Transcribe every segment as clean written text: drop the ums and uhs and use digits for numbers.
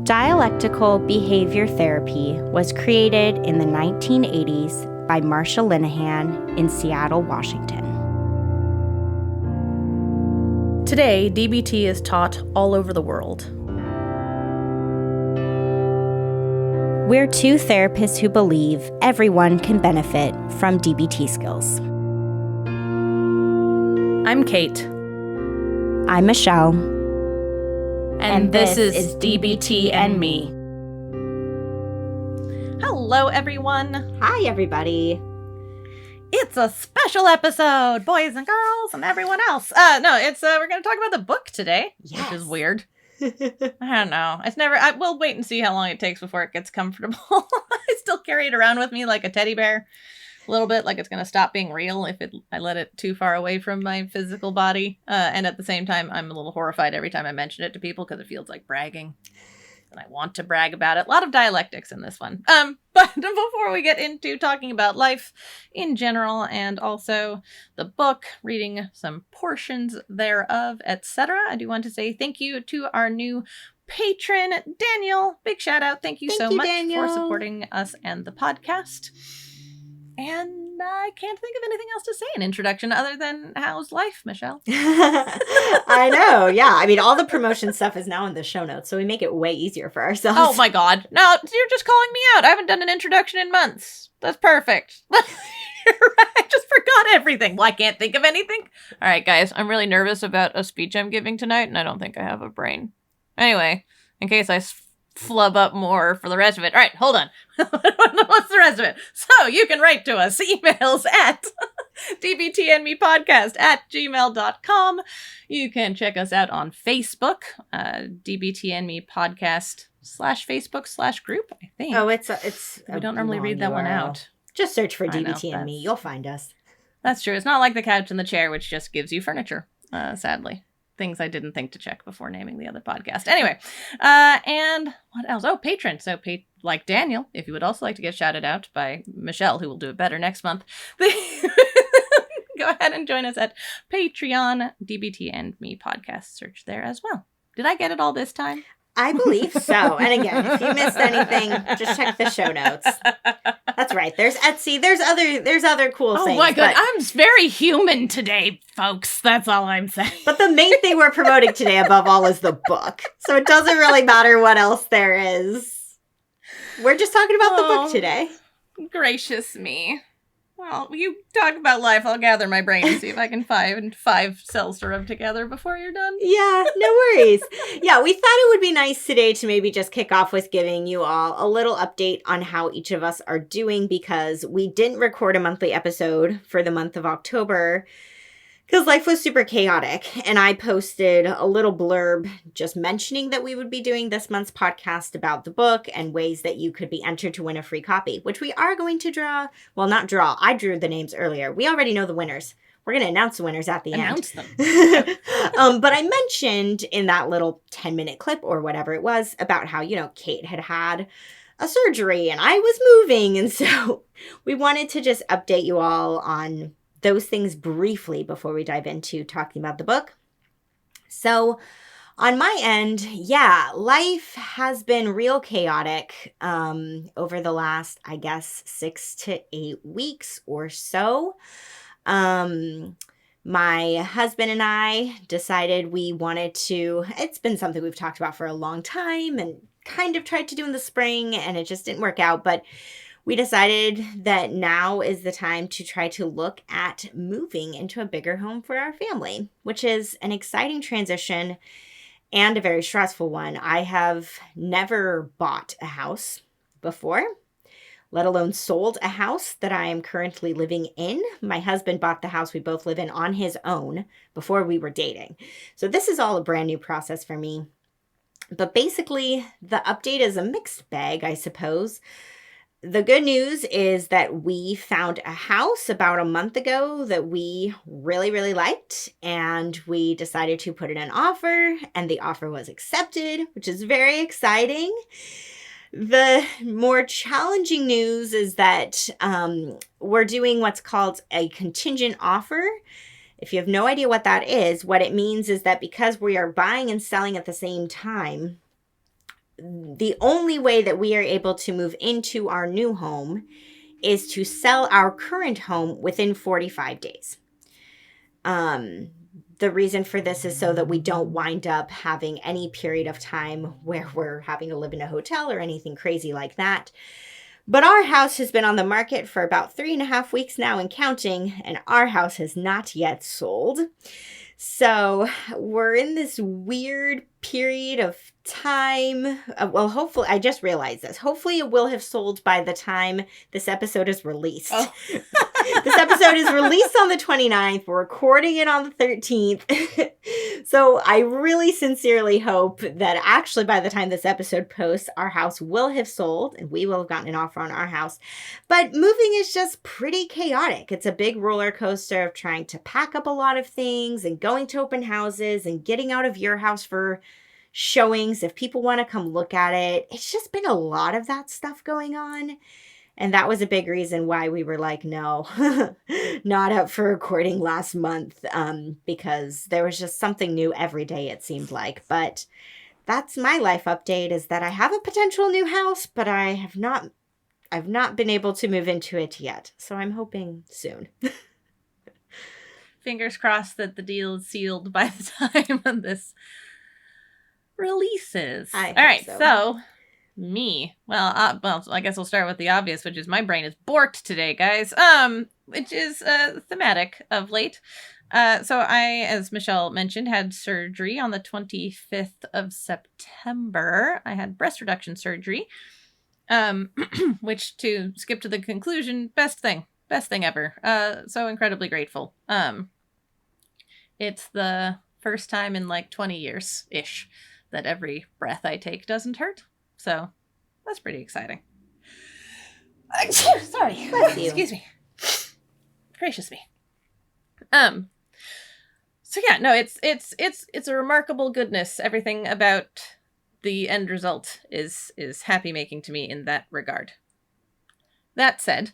Dialectical behavior therapy was created in the 1980s by Marsha Linehan in Seattle, Washington. Today, DBT is taught all over the world. We're two therapists who believe everyone can benefit from DBT skills. I'm Kate. I'm Michelle. And this is DBT and Me. Hello, everyone. Hi, everybody. It's a special episode, boys and girls and everyone else. We're going to talk about the book today, Yes. which is weird. I don't know. We'll wait and see how long it takes before it gets comfortable. I still carry it around with me like a teddy bear. A little bit like it's going to stop being real if I let it too far away from my physical body. And at the same time, I'm a little horrified every time I mention it to people because it feels like bragging. And I want to brag about it. A lot of dialectics in this one. But before we get into talking about life in general and also the book, reading some portions thereof, etc., I do want to say thank you to our new patron, Daniel. Big shout out. Thank you so much for supporting us and the podcast. And I can't think of anything else to say in introduction other than how's life, Michelle? I know, yeah. I mean, all the promotion stuff is now in the show notes, so we make it way easier for ourselves. Oh my god. No, you're just calling me out. I haven't done an introduction in months. That's perfect. You're right. I just forgot everything. Well, I can't think of anything. All right, guys. I'm really nervous about a speech I'm giving tonight, and I don't think I have a brain. Anyway, in case I flub up more for the rest of it. All right, hold on. What's the rest of it? So you can write to us. Emails at dbtandmepodcast@gmail.com. You can check us out on Facebook, DBT and Me Podcast /Facebook/group, I think. Oh, it's we don't normally read that one out. Just search for DBT and Me. You'll find us. That's true. It's not like the couch and the chair, which just gives you furniture, sadly. Things I didn't think to check before naming the other podcast. Anyway, and what else? Oh, patron. So, like Daniel, if you would also like to get shouted out by Michelle, who will do it better next month, go ahead and join us at Patreon, DBT and Me Podcast. Search there as well. Did I get it all this time? I believe so. And again, if you missed anything, just check the show notes. That's right. There's Etsy. There's other cool things. Oh my god, I'm very human today, folks. That's all I'm saying. But the main thing we're promoting today above all is the book. So it doesn't really matter what else there is. We're just talking about the book today. Gracious me. Well, you talk about life. I'll gather my brain and see if I can find five cells to rub together before you're done. Yeah, no worries. Yeah, we thought it would be nice today to maybe just kick off with giving you all a little update on how each of us are doing, because we didn't record a monthly episode for the month of October because life was super chaotic. And I posted a little blurb just mentioning that we would be doing this month's podcast about the book and ways that you could be entered to win a free copy, which we are going to draw. Well, not draw. I drew the names earlier. We already know the winners. We're going to announce the winners at the end. Announce them. But I mentioned in that little 10-minute clip or whatever it was about how, Kate had a surgery and I was moving. And so we wanted to just update you all on those things briefly before we dive into talking about the book. So on my end, yeah, life has been real chaotic over the last, I guess, 6 to 8 weeks or so. My husband and I decided we wanted to, it's been something we've talked about for a long time and kind of tried to do in the spring, and it just didn't work out, but we decided that now is the time to try to look at moving into a bigger home for our family, which is an exciting transition and a very stressful one. I have never bought a house before, let alone sold a house that I am currently living in. My husband bought the house we both live in on his own before we were dating. So this is all a brand new process for me. But basically, the update is a mixed bag, I suppose. The good news is that we found a house about a month ago that we really, really liked, and we decided to put in an offer, and the offer was accepted, which is very exciting. The more challenging news is that we're doing what's called a contingent offer. If you have no idea what that is, what it means is that because we are buying and selling at the same time, the only way that we are able to move into our new home is to sell our current home within 45 days. The reason for this is so that we don't wind up having any period of time where we're having to live in a hotel or anything crazy like that. But our house has been on the market for about 3.5 weeks now and counting, and our house has not yet sold. So we're in this weird period of time. Well, hopefully, I just realized this. Hopefully it will have sold by the time this episode is released. Oh. This episode is released on the 29th. We're recording it on the 13th. So I really sincerely hope that actually by the time this episode posts, our house will have sold and we will have gotten an offer on our house. But moving is just pretty chaotic. It's a big roller coaster of trying to pack up a lot of things and going to open houses and getting out of your house for showings if people want to come look at it. It's just been a lot of that stuff going on. And that was a big reason why we were like, no, not up for recording last month, because there was just something new every day, it seemed like. But that's my life update, is that I have a potential new house, but I've not been able to move into it yet. So I'm hoping soon. Fingers crossed that the deal is sealed by the time this releases. All right, so me. Well, I guess I'll start with the obvious, which is my brain is borked today, guys. Which is thematic of late. So I, as Michelle mentioned, had surgery on the 25th of September. I had breast reduction surgery. Which, to skip to the conclusion, best thing ever. So incredibly grateful. It's the first time in like 20 years ish that every breath I take doesn't hurt. So that's pretty exciting. Sorry. Excuse me. Gracious me. So yeah, no, it's a remarkable goodness. Everything about the end result is happy making to me in that regard. That said,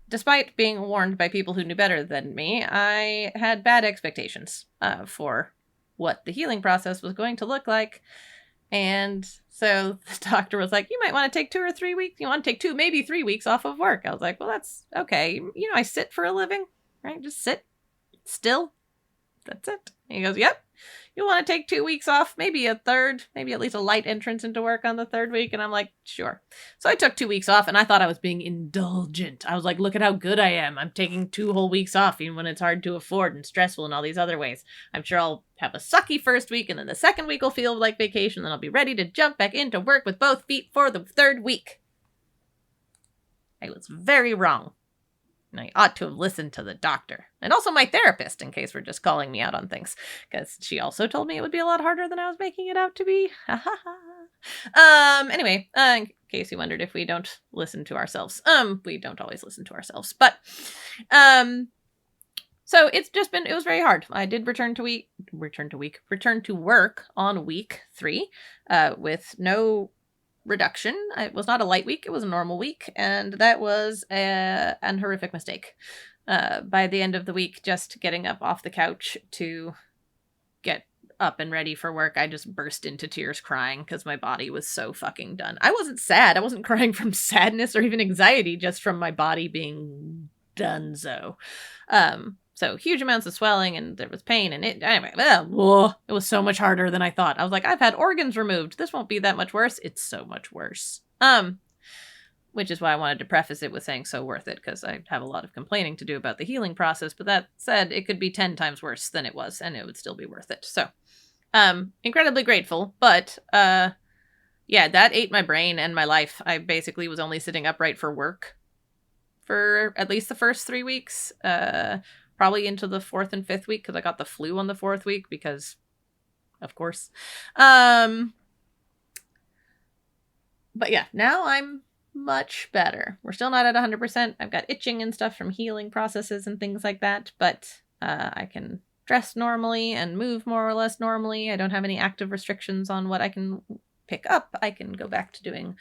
despite being warned by people who knew better than me, I had bad expectations for what the healing process was going to look like. And so the doctor was like, you might want to take 2 or 3 weeks. You want to take 2, maybe 3 weeks off of work. I was like, well, that's okay. You know, I sit for a living, right? Just sit still. That's it. And he goes, yep. You want to take 2 weeks off, maybe a third, maybe at least a light entrance into work on the 3rd week. And I'm like, sure. So I took 2 weeks off and I thought I was being indulgent. I was like, look at how good I am. I'm taking 2 whole weeks off, even when it's hard to afford and stressful and all these other ways. I'm sure I'll have a sucky first week and then the 2nd week will feel like vacation. Then I'll be ready to jump back into work with both feet for the 3rd week. I was very wrong. And I ought to have listened to the doctor. And also my therapist, in case we're just calling me out on things. Because she also told me it would be a lot harder than I was making it out to be. Anyway, in case you wondered if we don't listen to ourselves. We don't always listen to ourselves. But, so it was very hard. I did return to work on week 3, with no reduction. It was not a light week, it was a normal week, and that was an horrific mistake. By the end of the week, just getting up off the couch to get up and ready for work, I just burst into tears crying because my body was so fucking done. I wasn't sad. I wasn't crying from sadness or even anxiety, just from my body being donezo. So huge amounts of swelling and there was pain and it was so much harder than I thought. I was like, I've had organs removed. This won't be that much worse. It's so much worse. Which is why I wanted to preface it with saying so worth it, because I have a lot of complaining to do about the healing process. But that said, it could be 10 times worse than it was and it would still be worth it. So, incredibly grateful. But, yeah, that ate my brain and my life. I basically was only sitting upright for work for at least the first 3 weeks. Probably into the 4th and 5th week because I got the flu on the 4th week because, of course. But yeah, now I'm much better. We're still not at 100%. I've got itching and stuff from healing processes and things like that, but I can dress normally and move more or less normally. I don't have any active restrictions on what I can pick up. I can go back to doing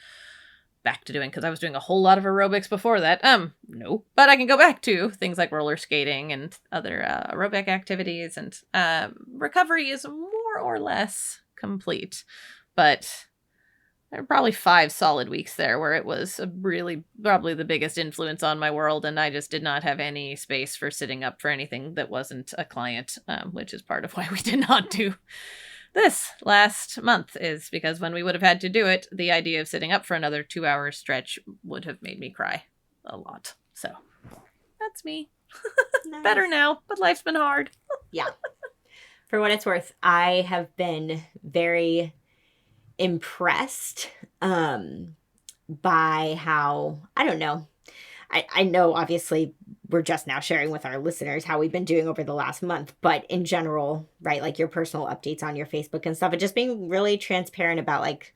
because I was doing a whole lot of aerobics before that. No, but I can go back to things like roller skating and other aerobic activities, and recovery is more or less complete. But there were probably 5 solid weeks there where it was really probably the biggest influence on my world, and I just did not have any space for sitting up for anything that wasn't a client, which is part of why we did not do this last month, is because when we would have had to do it, the idea of sitting up for another 2-hour stretch would have made me cry a lot. So that's me. Nice. Better now, but life's been hard. Yeah. For what it's worth, I have been very impressed by how, I don't know. I know obviously we're just now sharing with our listeners how we've been doing over the last month, but in general, right, like your personal updates on your Facebook and stuff, and just being really transparent about like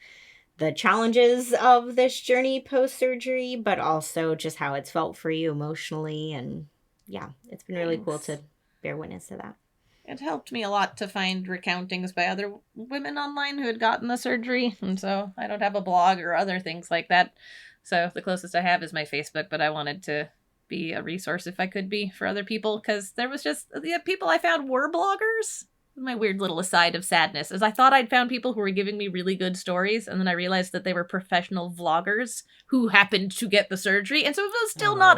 the challenges of this journey post-surgery, but also just how it's felt for you emotionally. And yeah, it's been really cool to bear witness to that. It helped me a lot to find recountings by other women online who had gotten the surgery, and so I don't have a blog or other things like that. So the closest I have is my Facebook, but I wanted to be a resource if I could be for other people, because there was just the people I found were bloggers. My weird little aside of sadness is I thought I'd found people who were giving me really good stories, and then I realized that they were professional vloggers who happened to get the surgery, and so it was still not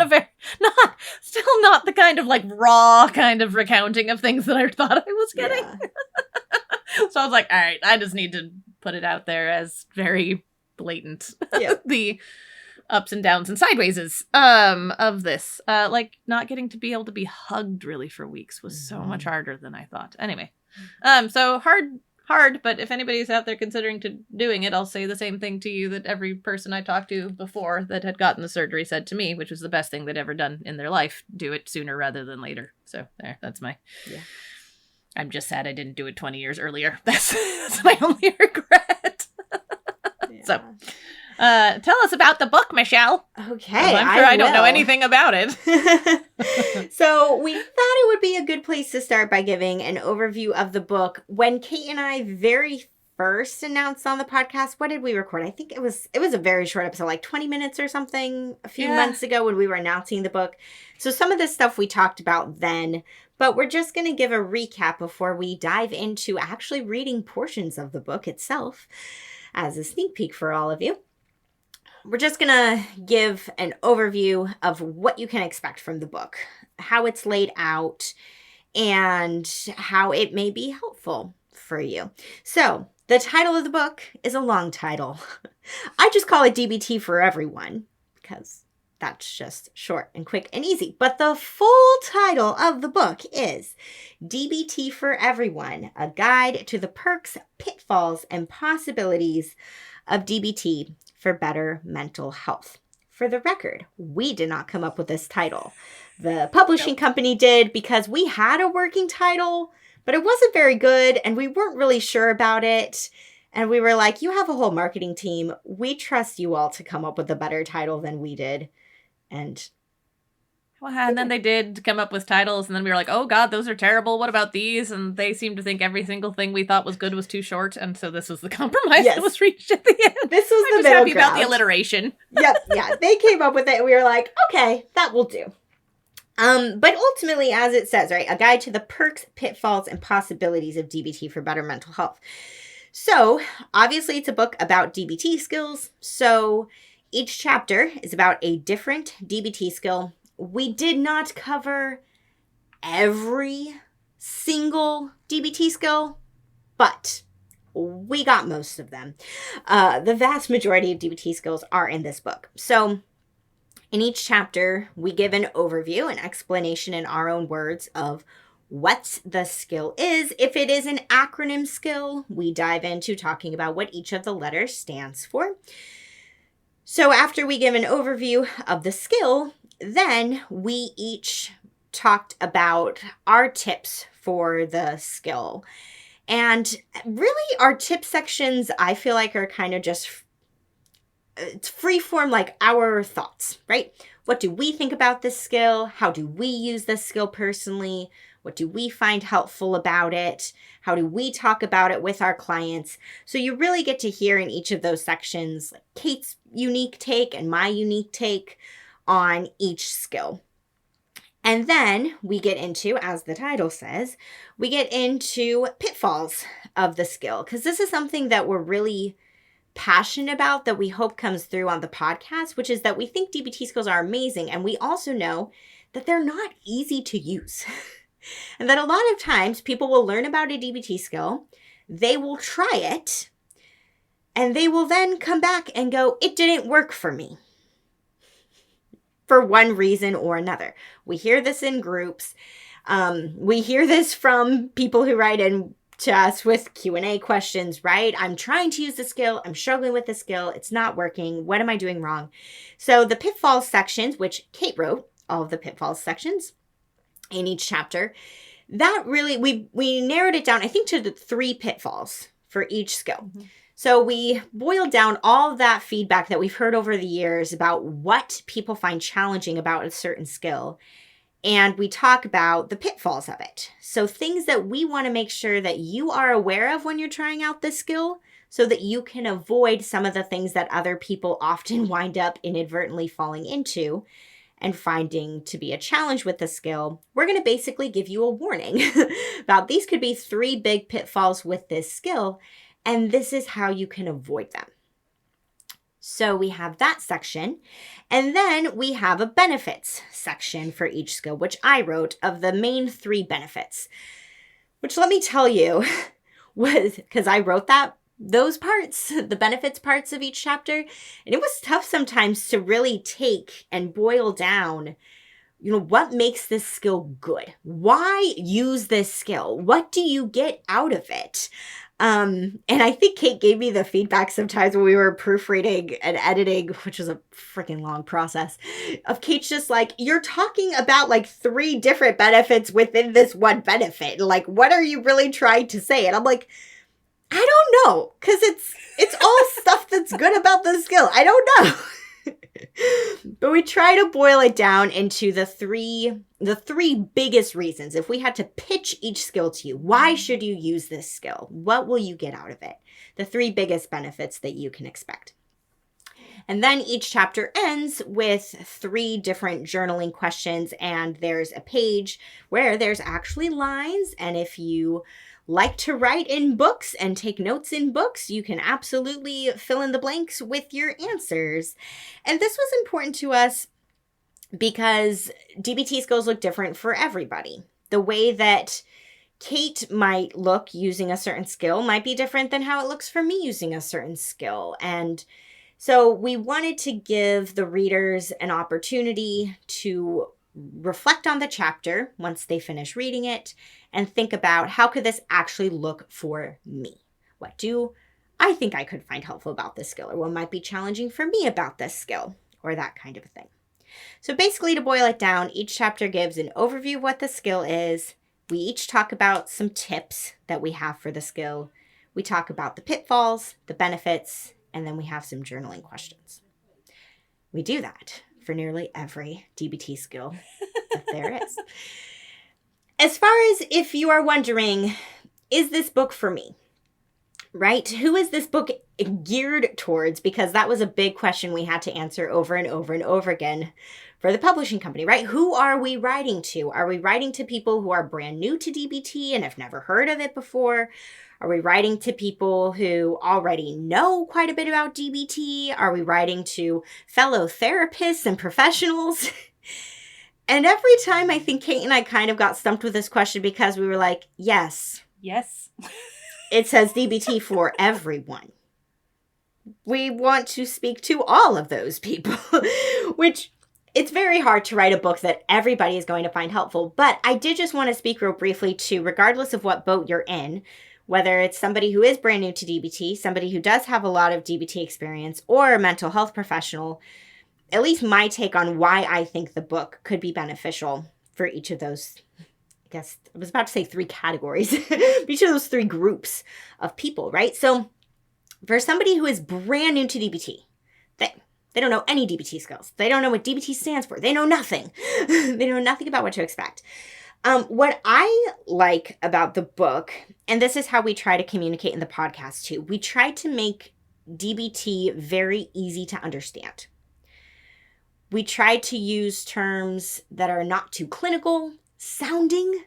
the kind of like raw kind of recounting of things that I thought I was getting. Yeah. So I was like, all right, I just need to put it out there as very blatant. Yep. The ups and downs and sidewayses of this. Like not getting to be able to be hugged really for weeks was so much harder than I thought. Anyway, so hard, but if anybody's out there considering doing it, I'll say the same thing to you that every person I talked to before that had gotten the surgery said to me, which was the best thing they'd ever done in their life. Do it sooner rather than later. So that's my... Yeah. I'm just sad I didn't do it 20 years earlier. That's my only regret. Yeah. So... tell us about the book, Michelle. Okay, I'm sure I don't know anything about it. So we thought it would be a good place to start by giving an overview of the book. When Kate and I very first announced on the podcast, what did we record? I think it was a very short episode, like 20 minutes or something, a few months ago when we were announcing the book. So some of this stuff we talked about then, but we're just going to give a recap before we dive into actually reading portions of the book itself as a sneak peek for all of you. We're just going to give an overview of what you can expect from the book, how it's laid out, and how it may be helpful for you. So, the title of the book is a long title. I just call it DBT for Everyone, because that's just short and quick and easy. But the full title of the book is DBT for Everyone, a guide to the perks, pitfalls, and possibilities of DBT for better mental health. For the record, we did not come up with this title. The publishing company did, because we had a working title, but it wasn't very good and we weren't really sure about it. And we were like, you have a whole marketing team. We trust you all to come up with a better title than we did. And then they did come up with titles, and then we were like, oh God, those are terrible. What about these? And they seemed to think every single thing we thought was good was too short, and so this was the compromise that was reached at the end. This was I'm the middle ground. About the alliteration. Yep, yeah. They came up with it, and we were like, okay, that will do. But ultimately, as it says, right, a guide to the perks, pitfalls, and possibilities of DBT for better mental health. So, obviously, it's a book about DBT skills. So, each chapter is about a different DBT skill. We did not cover every single DBT skill, but we got most of them. The vast majority of DBT skills are in this book. So in each chapter, we give an overview, an explanation in our own words of what the skill is. If it is an acronym skill, we dive into talking about what each of the letters stands for. So after we give an overview of the skill, then we each talked about our tips for the skill. And really our tip sections, I feel like, are kind of just free form, like our thoughts, right? What do we think about this skill? How do we use this skill personally? What do we find helpful about it? How do we talk about it with our clients? So you really get to hear in each of those sections like Kate's unique take and my unique take on each skill. And then we get into, as the title says, we get into pitfalls of the skill, because this is something that we're really passionate about that we hope comes through on the podcast, which is that we think DBT skills are amazing. And we also know that they're not easy to use. And that a lot of times people will learn about a DBT skill, they will try it, and they will then come back and go, it didn't work for me. For one reason or another. We hear this in groups. We hear this from people who write in to us with Q&A questions, right? I'm trying to use the skill. I'm struggling with the skill. It's not working. What am I doing wrong? So the pitfalls sections, which Kate wrote, all of the pitfalls sections in each chapter, that really, we narrowed it down, I think, to the 3 pitfalls for each skill. Mm-hmm. So we boiled down all of that feedback that we've heard over the years about what people find challenging about a certain skill. And we talk about the pitfalls of it. So things that we want to make sure that you are aware of when you're trying out this skill so that you can avoid some of the things that other people often wind up inadvertently falling into and finding to be a challenge with the skill. We're going to basically give you a warning about these could be 3 big pitfalls with this skill, and this is how you can avoid them. So we have that section. And then we have a benefits section for each skill, which I wrote of the main 3 benefits, which let me tell you was, because I wrote those parts, the benefits parts of each chapter, and it was tough sometimes to really take and boil down, what makes this skill good? Why use this skill? What do you get out of it? And I think Kate gave me the feedback sometimes when we were proofreading and editing, which was a freaking long process, of Kate's just like, you're talking about like 3 different benefits within this one benefit. Like, what are you really trying to say? And I'm like, I don't know, because it's all stuff that's good about the skill. I don't know. But we try to boil it down into the three biggest reasons. If we had to pitch each skill to you, why should you use this skill? What will you get out of it? The 3 biggest benefits that you can expect. And then each chapter ends with 3 different journaling questions, and there's a page where there's actually lines. And if you like to write in books and take notes in books, you can absolutely fill in the blanks with your answers. And this was important to us because DBT skills look different for everybody. The way that Kate might look using a certain skill might be different than how it looks for me using a certain skill. And so we wanted to give the readers an opportunity to reflect on the chapter once they finish reading it and think about, how could this actually look for me? What do I think I could find helpful about this skill, or what might be challenging for me about this skill, or that kind of a thing. So basically, to boil it down, each chapter gives an overview of what the skill is. We each talk about some tips that we have for the skill. We talk about the pitfalls, the benefits, and then we have some journaling questions. We do that for nearly every DBT skill that there is. As far as if you are wondering, is this book for me? Right? Who is this book geared towards? Because that was a big question we had to answer over and over and over again for the publishing company, right? Who are we writing to? Are we writing to people who are brand new to DBT and have never heard of it before? Are we writing to people who already know quite a bit about DBT? Are we writing to fellow therapists and professionals? And every time I think Kate and I kind of got stumped with this question because we were like, yes. It says DBT for everyone. We want to speak to all of those people, which it's very hard to write a book that everybody is going to find helpful. But I did just want to speak real briefly to, regardless of what boat you're in, whether it's somebody who is brand new to DBT, somebody who does have a lot of DBT experience, or a mental health professional, at least my take on why I think the book could be beneficial for each of those, I guess I was about to say 3 categories, each of those 3 groups of people, right? So for somebody who is brand new to DBT, they don't know any DBT skills. They don't know what DBT stands for. They know nothing. They know nothing about what to expect. What I like about the book, and this is how we try to communicate in the podcast too, we try to make DBT very easy to understand. We try to use terms that are not too clinical sounding.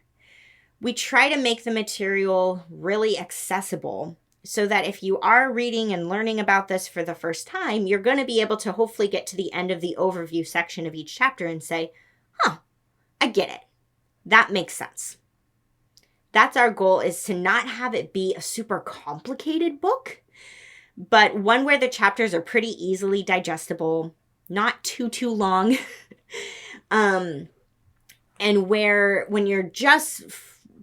We try to make the material really accessible so that if you are reading and learning about this for the first time, you're going to be able to hopefully get to the end of the overview section of each chapter and say, I get it. That makes sense. That's our goal, is to not have it be a super complicated book, but one where the chapters are pretty easily digestible, not too long, and where when you're just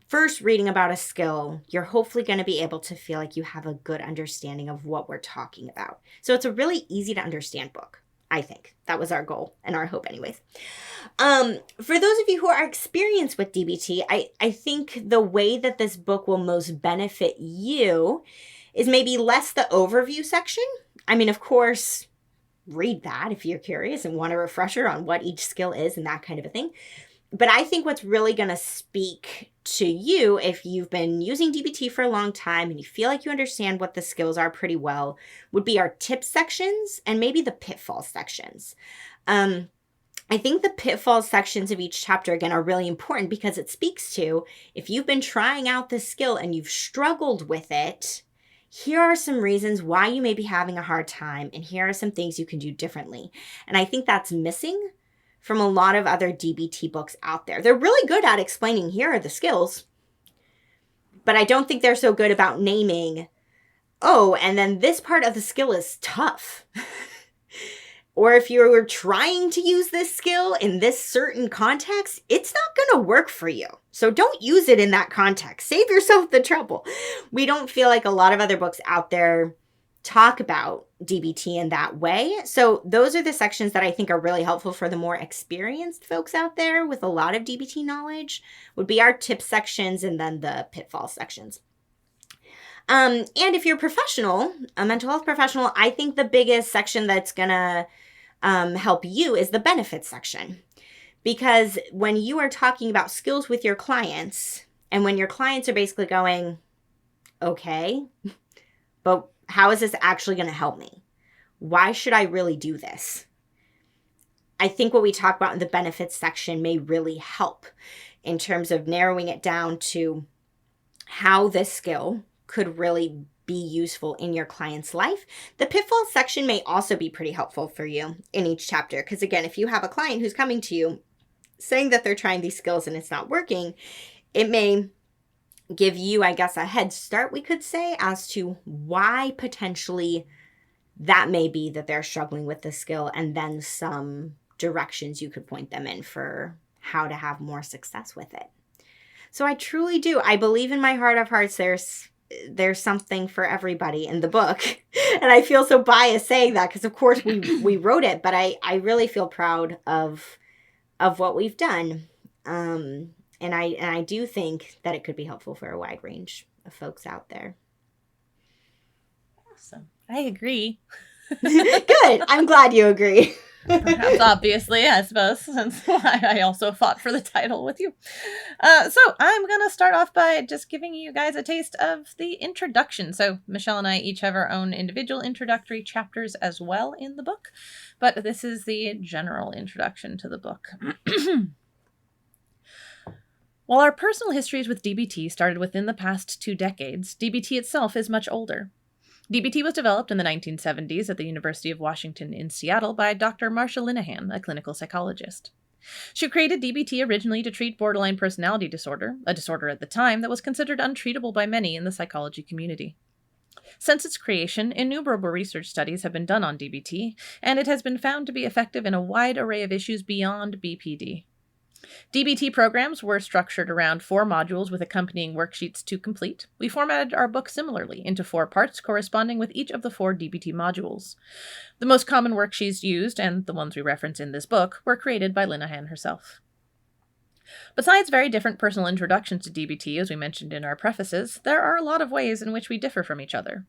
first reading about a skill, you're hopefully going to be able to feel like you have a good understanding of what we're talking about. So it's a really easy to understand book, I think. That was our goal and our hope anyways. For those of you who are experienced with DBT, I think the way that this book will most benefit you is maybe less the overview section. I mean, of course, read that if you're curious and want a refresher on what each skill is and that kind of a thing. But I think what's really going to speak to you, if you've been using DBT for a long time and you feel like you understand what the skills are pretty well, would be our tips sections and maybe the pitfalls sections. I think the pitfalls sections of each chapter, again, are really important because it speaks to, if you've been trying out this skill and you've struggled with it, here are some reasons why you may be having a hard time, and here are some things you can do differently. And I think that's missing from a lot of other DBT books out there. They're really good at explaining, here are the skills, but I don't think they're so good about naming, and then this part of the skill is tough. Or if you were trying to use this skill in this certain context, it's not going to work for you. So don't use it in that context. Save yourself the trouble. We don't feel like a lot of other books out there talk about DBT in that way. So those are the sections that I think are really helpful for the more experienced folks out there with a lot of DBT knowledge, would be our tips sections and then the pitfall sections. And if you're a professional, a mental health professional, I think the biggest section that's going to help you is the benefits section. Because when you are talking about skills with your clients, and when your clients are basically going, okay, but how is this actually going to help me? Why should I really do this? I think what we talk about in the benefits section may really help in terms of narrowing it down to how this skill could really be useful in your client's life. The pitfalls section may also be pretty helpful for you in each chapter. Because again, if you have a client who's coming to you saying that they're trying these skills and it's not working, it may give you, I guess, a head start, we could say, as to why potentially that may be that they're struggling with the skill, and then some directions you could point them in for how to have more success with it. So I truly do. I believe in my heart of hearts there's something for everybody in the book. And I feel so biased saying that because, of course, we wrote it, but I really feel proud of what we've done. And I do think that it could be helpful for a wide range of folks out there. Awesome. I agree. Good. I'm glad you agree. Perhaps obviously, I suppose, since I also fought for the title with you. So I'm going to start off by just giving you guys a taste of the introduction. So Michelle and I each have our own individual introductory chapters as well in the book, but this is the general introduction to the book. While our personal histories with DBT started within the past 2 decades, DBT itself is much older. DBT was developed in the 1970s at the University of Washington in Seattle by Dr. Marsha Linehan, a clinical psychologist. She created DBT originally to treat borderline personality disorder, a disorder at the time that was considered untreatable by many in the psychology community. Since its creation, innumerable research studies have been done on DBT, and it has been found to be effective in a wide array of issues beyond BPD. DBT programs were structured around 4 modules with accompanying worksheets to complete. We formatted our book similarly into 4 parts corresponding with each of the 4 DBT modules. The most common worksheets used, and the ones we reference in this book, were created by Linehan herself. Besides very different personal introductions to DBT, as we mentioned in our prefaces, there are a lot of ways in which we differ from each other.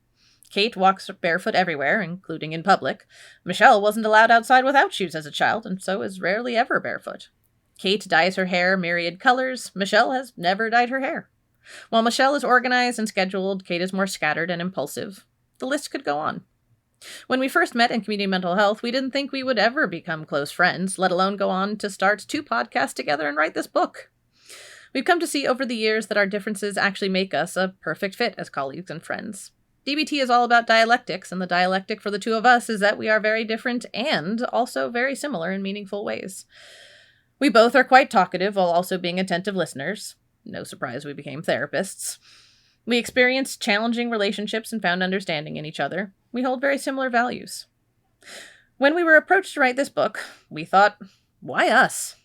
Kate walks barefoot everywhere, including in public. Michelle wasn't allowed outside without shoes as a child, and so is rarely ever barefoot. Kate dyes her hair myriad colors. Michelle has never dyed her hair. While Michelle is organized and scheduled, Kate is more scattered and impulsive. The list could go on. When we first met in community mental health, we didn't think we would ever become close friends, let alone go on to start 2 podcasts together and write this book. We've come to see over the years that our differences actually make us a perfect fit as colleagues and friends. DBT is all about dialectics, and the dialectic for the two of us is that we are very different and also very similar in meaningful ways. We both are quite talkative while also being attentive listeners. No surprise we became therapists. We experienced challenging relationships and found understanding in each other. We hold very similar values. When we were approached to write this book, we thought, why us?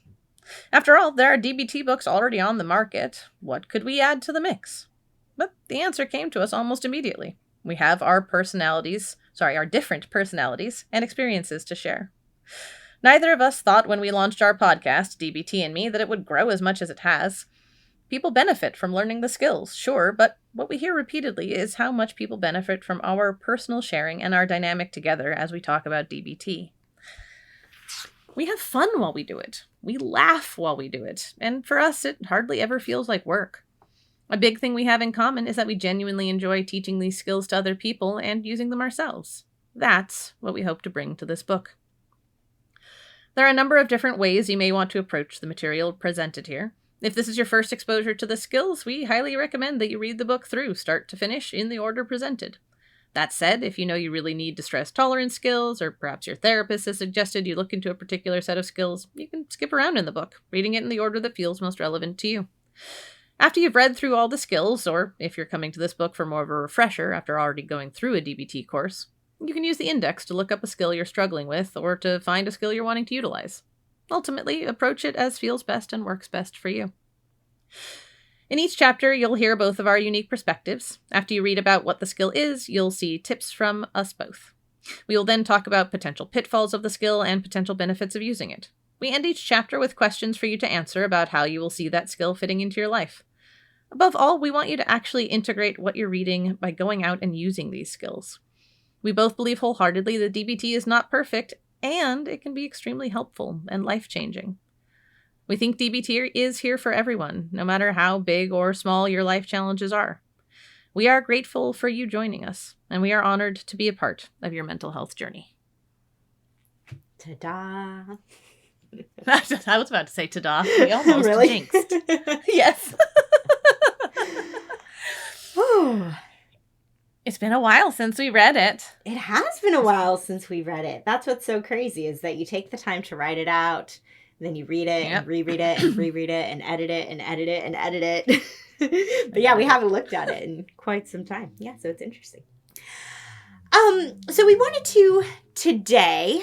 After all, there are DBT books already on the market. What could we add to the mix? But the answer came to us almost immediately. We have our different personalities and experiences to share. Neither of us thought when we launched our podcast, DBT and Me, that it would grow as much as it has. People benefit from learning the skills, sure, but what we hear repeatedly is how much people benefit from our personal sharing and our dynamic together as we talk about DBT. We have fun while we do it. We laugh while we do it. And for us, it hardly ever feels like work. A big thing we have in common is that we genuinely enjoy teaching these skills to other people and using them ourselves. That's what we hope to bring to this book. There are a number of different ways you may want to approach the material presented here. If this is your first exposure to the skills, we highly recommend that you read the book through, start to finish, in the order presented. That said, if you know you really need distress tolerance skills, or perhaps your therapist has suggested you look into a particular set of skills, you can skip around in the book, reading it in the order that feels most relevant to you. After you've read through all the skills, or if you're coming to this book for more of a refresher after already going through a DBT course, you can use the index to look up a skill you're struggling with, or to find a skill you're wanting to utilize. Ultimately, approach it as feels best and works best for you. In each chapter, you'll hear both of our unique perspectives. After you read about what the skill is, you'll see tips from us both. We will then talk about potential pitfalls of the skill and potential benefits of using it. We end each chapter with questions for you to answer about how you will see that skill fitting into your life. Above all, we want you to actually integrate what you're reading by going out and using these skills. We both believe wholeheartedly that DBT is not perfect, and it can be extremely helpful and life-changing. We think DBT is here for everyone, no matter how big or small your life challenges are. We are grateful for you joining us, and we are honored to be a part of your mental health journey. Ta-da! I was about to say ta-da. We almost Really? jinxed. Yes. It's been a while since we read it. It has been a while since we read it. That's what's so crazy, is that you take the time to write it out, and then you read it and reread it and reread it and edit it and edit it and edit it. But yeah, we haven't looked at it in quite some time. Yeah, so it's interesting. So we wanted to, today,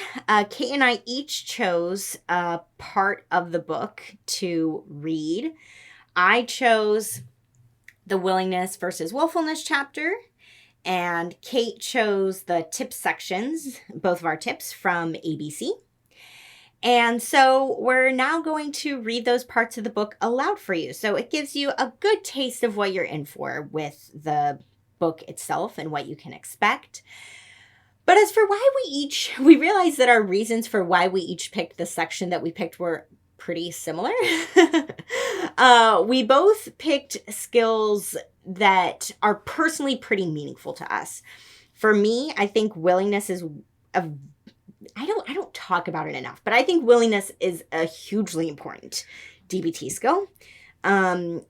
Kate and I each chose a part of the book to read. I chose the willingness versus willfulness chapter, and Kate chose the tips sections, both of our tips from ABC. And so we're now going to read those parts of the book aloud for you. So it gives you a good taste of what you're in for with the book itself and what you can expect. But as for why we realized that our reasons for why we each picked the section that we picked were pretty similar. We both picked skills that are personally pretty meaningful to us. For me, I think willingness is I don't talk about it enough, but I think willingness is a hugely important DBT skill, and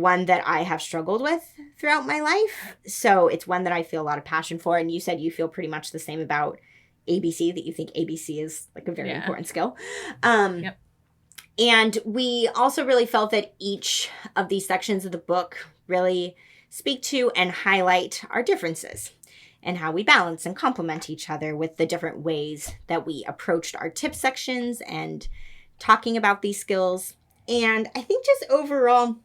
one that I have struggled with throughout my life. So it's one that I feel a lot of passion for. And you said you feel pretty much the same about ABC, that you think ABC is like a very important skill. Yep. And we also really felt that each of these sections of the book really speak to and highlight our differences and how we balance and complement each other with the different ways that we approached our tip sections and talking about these skills. And I think just overall,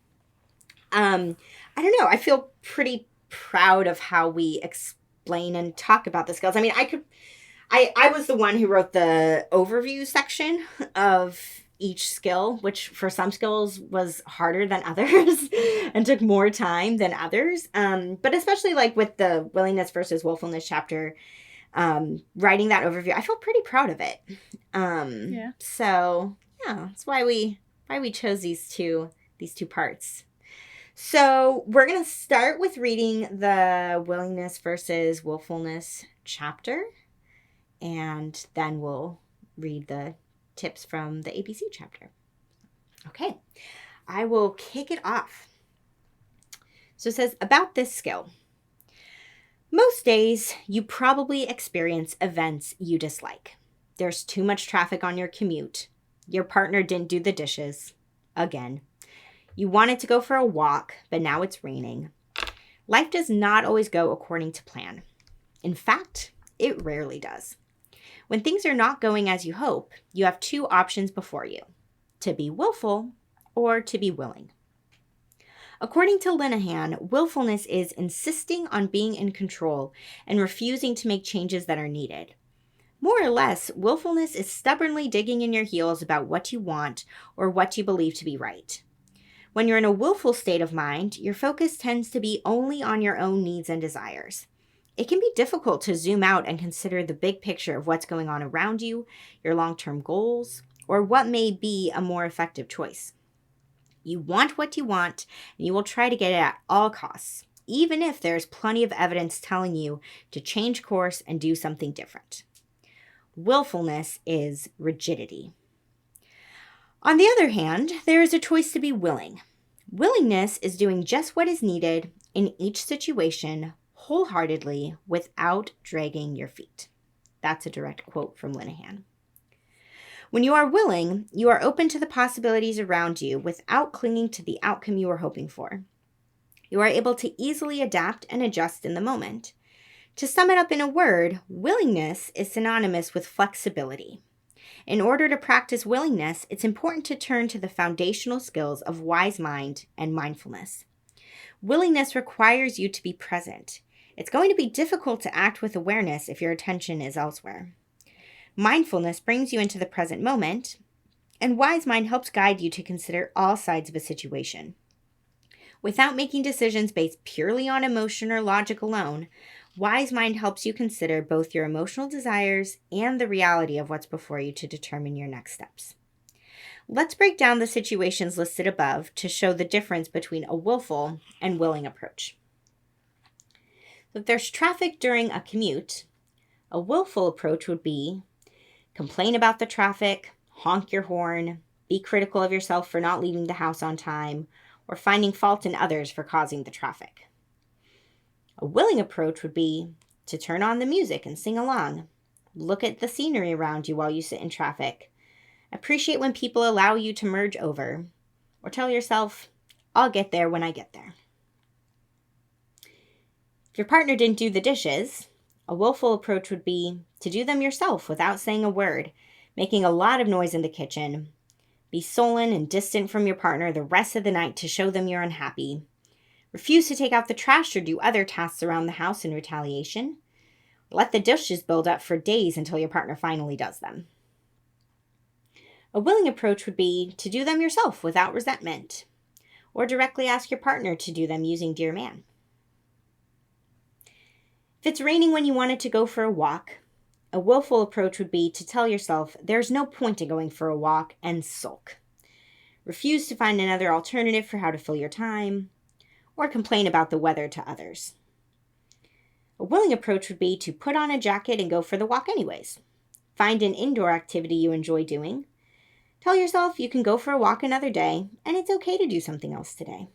I don't know, I feel pretty proud of how we explain and talk about the skills. I mean, I was the one who wrote the overview section of each skill, which for some skills was harder than others and took more time than others. But especially like with the willingness versus willfulness chapter, writing that overview, I feel pretty proud of it. So yeah, that's why we chose these two parts. So we're going to start with reading the willingness versus willfulness chapter, and then we'll read the tips from the ABC chapter. Okay, I will kick it off. So it says, about this skill. Most days, you probably experience events you dislike. There's too much traffic on your commute. Your partner didn't do the dishes. Again. You wanted to go for a walk, but now it's raining. Life does not always go according to plan. In fact, it rarely does. When things are not going as you hope, you have two options before you: to be willful or to be willing. According to Linehan, willfulness is insisting on being in control and refusing to make changes that are needed. More or less, willfulness is stubbornly digging in your heels about what you want or what you believe to be right. When you're in a willful state of mind, your focus tends to be only on your own needs and desires. It can be difficult to zoom out and consider the big picture of what's going on around you, your long-term goals, or what may be a more effective choice. You want what you want, and you will try to get it at all costs, even if there's plenty of evidence telling you to change course and do something different. Willfulness is rigidity. On the other hand, there is a choice to be willing. Willingness is doing just what is needed in each situation wholeheartedly without dragging your feet. That's a direct quote from Linehan. When you are willing, you are open to the possibilities around you without clinging to the outcome you are hoping for. You are able to easily adapt and adjust in the moment. To sum it up in a word, willingness is synonymous with flexibility. In order to practice willingness, it's important to turn to the foundational skills of wise mind and mindfulness. Willingness requires you to be present. It's going to be difficult to act with awareness if your attention is elsewhere. Mindfulness brings you into the present moment, and wise mind helps guide you to consider all sides of a situation. Without making decisions based purely on emotion or logic alone, wise mind helps you consider both your emotional desires and the reality of what's before you to determine your next steps. Let's break down the situations listed above to show the difference between a willful and willing approach. If there's traffic during a commute, a willful approach would be complain about the traffic, honk your horn, be critical of yourself for not leaving the house on time, or finding fault in others for causing the traffic. A willing approach would be to turn on the music and sing along, look at the scenery around you while you sit in traffic, appreciate when people allow you to merge over, or tell yourself, I'll get there when I get there. If your partner didn't do the dishes, a willful approach would be to do them yourself without saying a word, making a lot of noise in the kitchen. Be sullen and distant from your partner the rest of the night to show them you're unhappy. Refuse to take out the trash or do other tasks around the house in retaliation. Let the dishes build up for days until your partner finally does them. A willing approach would be to do them yourself without resentment, or directly ask your partner to do them using Dear Man. If it's raining when you wanted to go for a walk, a willful approach would be to tell yourself there's no point in going for a walk and sulk. Refuse to find another alternative for how to fill your time, or complain about the weather to others. A willing approach would be to put on a jacket and go for the walk anyways. Find an indoor activity you enjoy doing. Tell yourself you can go for a walk another day, and it's okay to do something else today.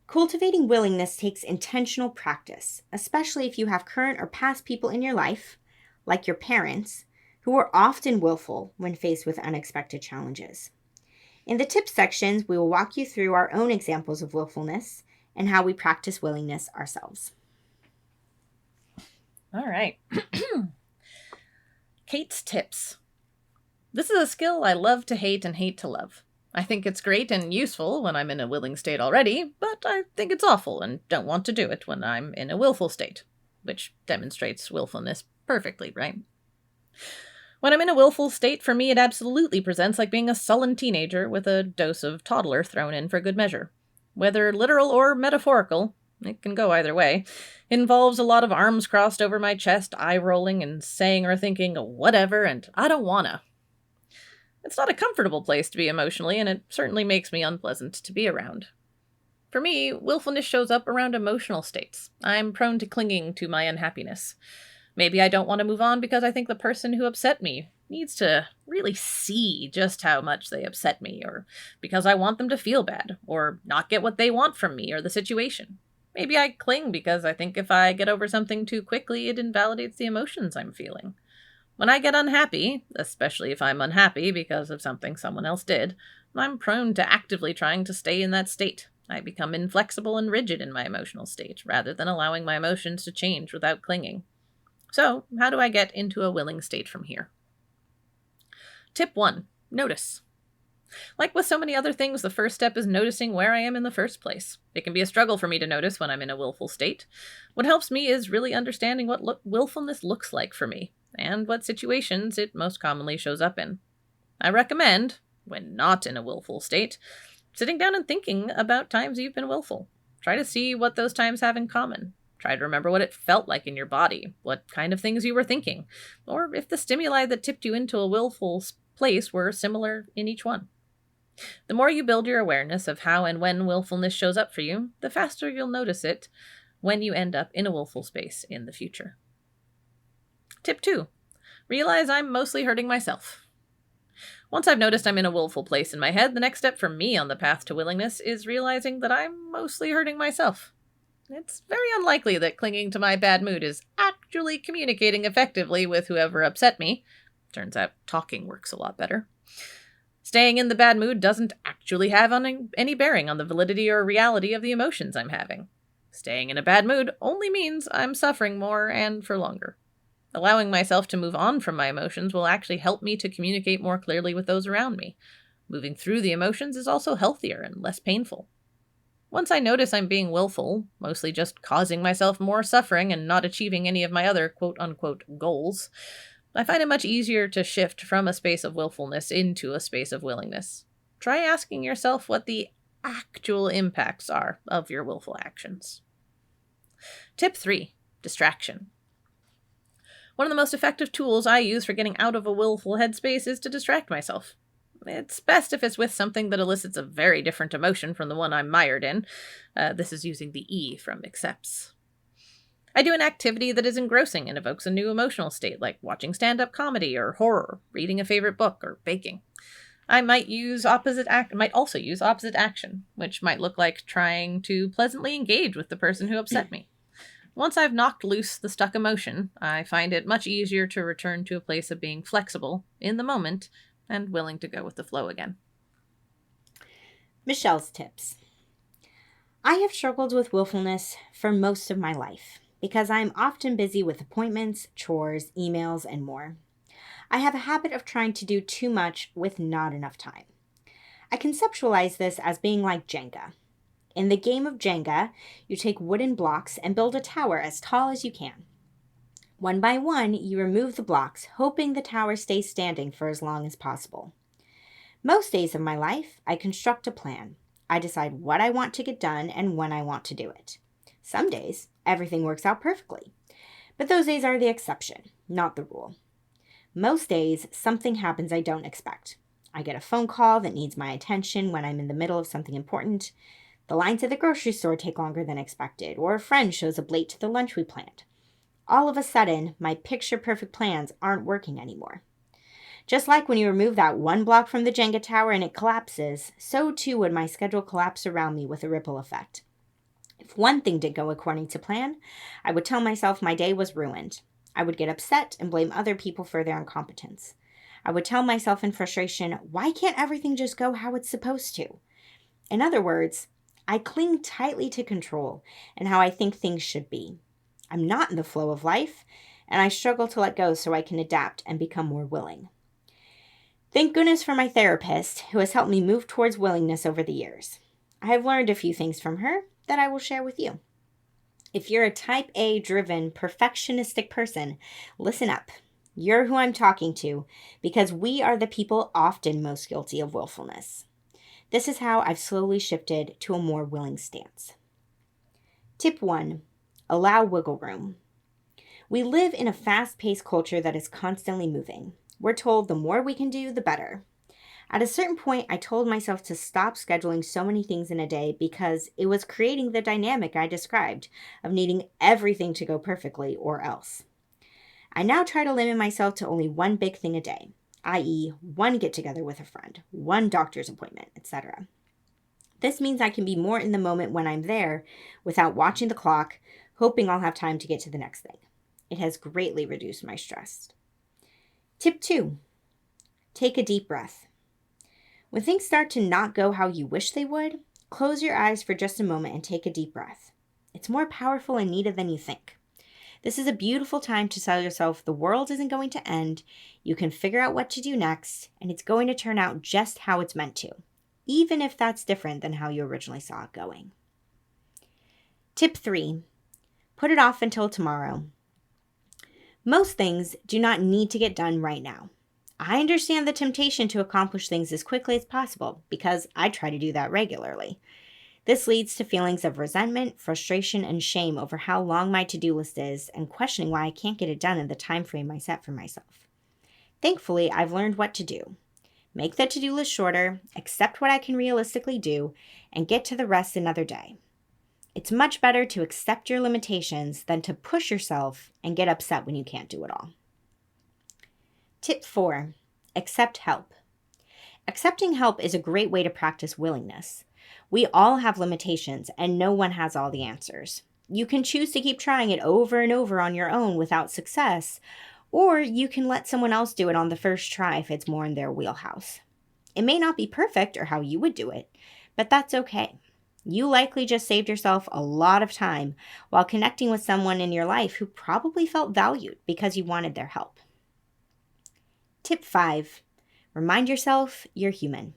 Cultivating willingness takes intentional practice, especially if you have current or past people in your life, like your parents, who are often willful when faced with unexpected challenges. In the tips sections, we will walk you through our own examples of willfulness and how we practice willingness ourselves. All right. Kate's tips. This is a skill I love to hate and hate to love. I think it's great and useful when I'm in a willing state already, but I think it's awful and don't want to do it when I'm in a willful state, which demonstrates willfulness perfectly, right? When I'm in a willful state, for me it absolutely presents like being a sullen teenager with a dose of toddler thrown in for good measure. Whether literal or metaphorical, it can go either way, involves a lot of arms crossed over my chest, eye rolling, and saying or thinking, whatever, and I don't wanna. It's not a comfortable place to be emotionally, and it certainly makes me unpleasant to be around. For me, willfulness shows up around emotional states. I'm prone to clinging to my unhappiness. Maybe I don't want to move on because I think the person who upset me needs to really see just how much they upset me, or because I want them to feel bad, or not get what they want from me or the situation. Maybe I cling because I think if I get over something too quickly, it invalidates the emotions I'm feeling. When I get unhappy, especially if I'm unhappy because of something someone else did, I'm prone to actively trying to stay in that state. I become inflexible and rigid in my emotional state, rather than allowing my emotions to change without clinging. So, how do I get into a willing state from here? Tip 1. Notice. Like with so many other things, the first step is noticing where I am in the first place. It can be a struggle for me to notice when I'm in a willful state. What helps me is really understanding what willfulness looks like for me, and what situations it most commonly shows up in. I recommend, when not in a willful state, sitting down and thinking about times you've been willful. Try to see what those times have in common. Try to remember what it felt like in your body, what kind of things you were thinking, or if the stimuli that tipped you into a willful place were similar in each one. The more you build your awareness of how and when willfulness shows up for you, the faster you'll notice it when you end up in a willful space in the future. Tip 2. Realize I'm mostly hurting myself. Once I've noticed I'm in a willful place in my head, the next step for me on the path to willingness is realizing that I'm mostly hurting myself. It's very unlikely that clinging to my bad mood is actually communicating effectively with whoever upset me. Turns out talking works a lot better. Staying in the bad mood doesn't actually have any bearing on the validity or reality of the emotions I'm having. Staying in a bad mood only means I'm suffering more and for longer. Allowing myself to move on from my emotions will actually help me to communicate more clearly with those around me. Moving through the emotions is also healthier and less painful. Once I notice I'm being willful, mostly just causing myself more suffering and not achieving any of my other quote-unquote goals, I find it much easier to shift from a space of willfulness into a space of willingness. Try asking yourself what the actual impacts are of your willful actions. Tip 3. Distraction. One of the most effective tools I use for getting out of a willful headspace is to distract myself. It's best if it's with something that elicits a very different emotion from the one I'm mired in. This is using the E from excerpts. I do an activity that is engrossing and evokes a new emotional state, like watching stand-up comedy or horror, reading a favorite book, or baking. I might also use opposite action, which might look like trying to pleasantly engage with the person who upset me. Once I've knocked loose the stuck emotion, I find it much easier to return to a place of being flexible in the moment and willing to go with the flow again. Michelle's tips. I have struggled with willfulness for most of my life because I am often busy with appointments, chores, emails, and more. I have a habit of trying to do too much with not enough time. I conceptualize this as being like Jenga. In the game of Jenga, you take wooden blocks and build a tower as tall as you can. One by one, you remove the blocks, hoping the tower stays standing for as long as possible. Most days of my life, I construct a plan. I decide what I want to get done and when I want to do it. Some days, everything works out perfectly. But those days are the exception, not the rule. Most days, something happens I don't expect. I get a phone call that needs my attention when I'm in the middle of something important. The lines at the grocery store take longer than expected, or a friend shows up late to the lunch we planned. All of a sudden, my picture-perfect plans aren't working anymore. Just like when you remove that one block from the Jenga tower and it collapses, so too would my schedule collapse around me with a ripple effect. If one thing didn't go according to plan, I would tell myself my day was ruined. I would get upset and blame other people for their incompetence. I would tell myself in frustration, why can't everything just go how it's supposed to? In other words, I cling tightly to control and how I think things should be. I'm not in the flow of life, and I struggle to let go so I can adapt and become more willing. Thank goodness for my therapist, who has helped me move towards willingness over the years. I have learned a few things from her that I will share with you. If you're a type A driven, perfectionistic person, listen up. You're who I'm talking to, because we are the people often most guilty of willfulness. This is how I've slowly shifted to a more willing stance. Tip 1. Allow wiggle room. We live in a fast-paced culture that is constantly moving. We're told the more we can do, the better. At a certain point, I told myself to stop scheduling so many things in a day because it was creating the dynamic I described of needing everything to go perfectly or else. I now try to limit myself to only one big thing a day, i.e., one get-together with a friend, one doctor's appointment, etc. This means I can be more in the moment when I'm there without watching the clock, hoping I'll have time to get to the next thing. It has greatly reduced my stress. Tip 2, take a deep breath. When things start to not go how you wish they would, close your eyes for just a moment and take a deep breath. It's more powerful and needed than you think. This is a beautiful time to tell yourself the world isn't going to end, you can figure out what to do next, and it's going to turn out just how it's meant to, even if that's different than how you originally saw it going. Tip 3, put it off until tomorrow. Most things do not need to get done right now. I understand the temptation to accomplish things as quickly as possible because I try to do that regularly. This leads to feelings of resentment, frustration, and shame over how long my to-do list is and questioning why I can't get it done in the time frame I set for myself. Thankfully, I've learned what to do. Make the to-do list shorter, accept what I can realistically do, and get to the rest another day. It's much better to accept your limitations than to push yourself and get upset when you can't do it all. Tip 4, accept help. Accepting help is a great way to practice willingness. We all have limitations and no one has all the answers. You can choose to keep trying it over and over on your own without success, or you can let someone else do it on the first try if it's more in their wheelhouse. It may not be perfect or how you would do it, but that's okay. You likely just saved yourself a lot of time while connecting with someone in your life who probably felt valued because you wanted their help. Tip 5, remind yourself you're human.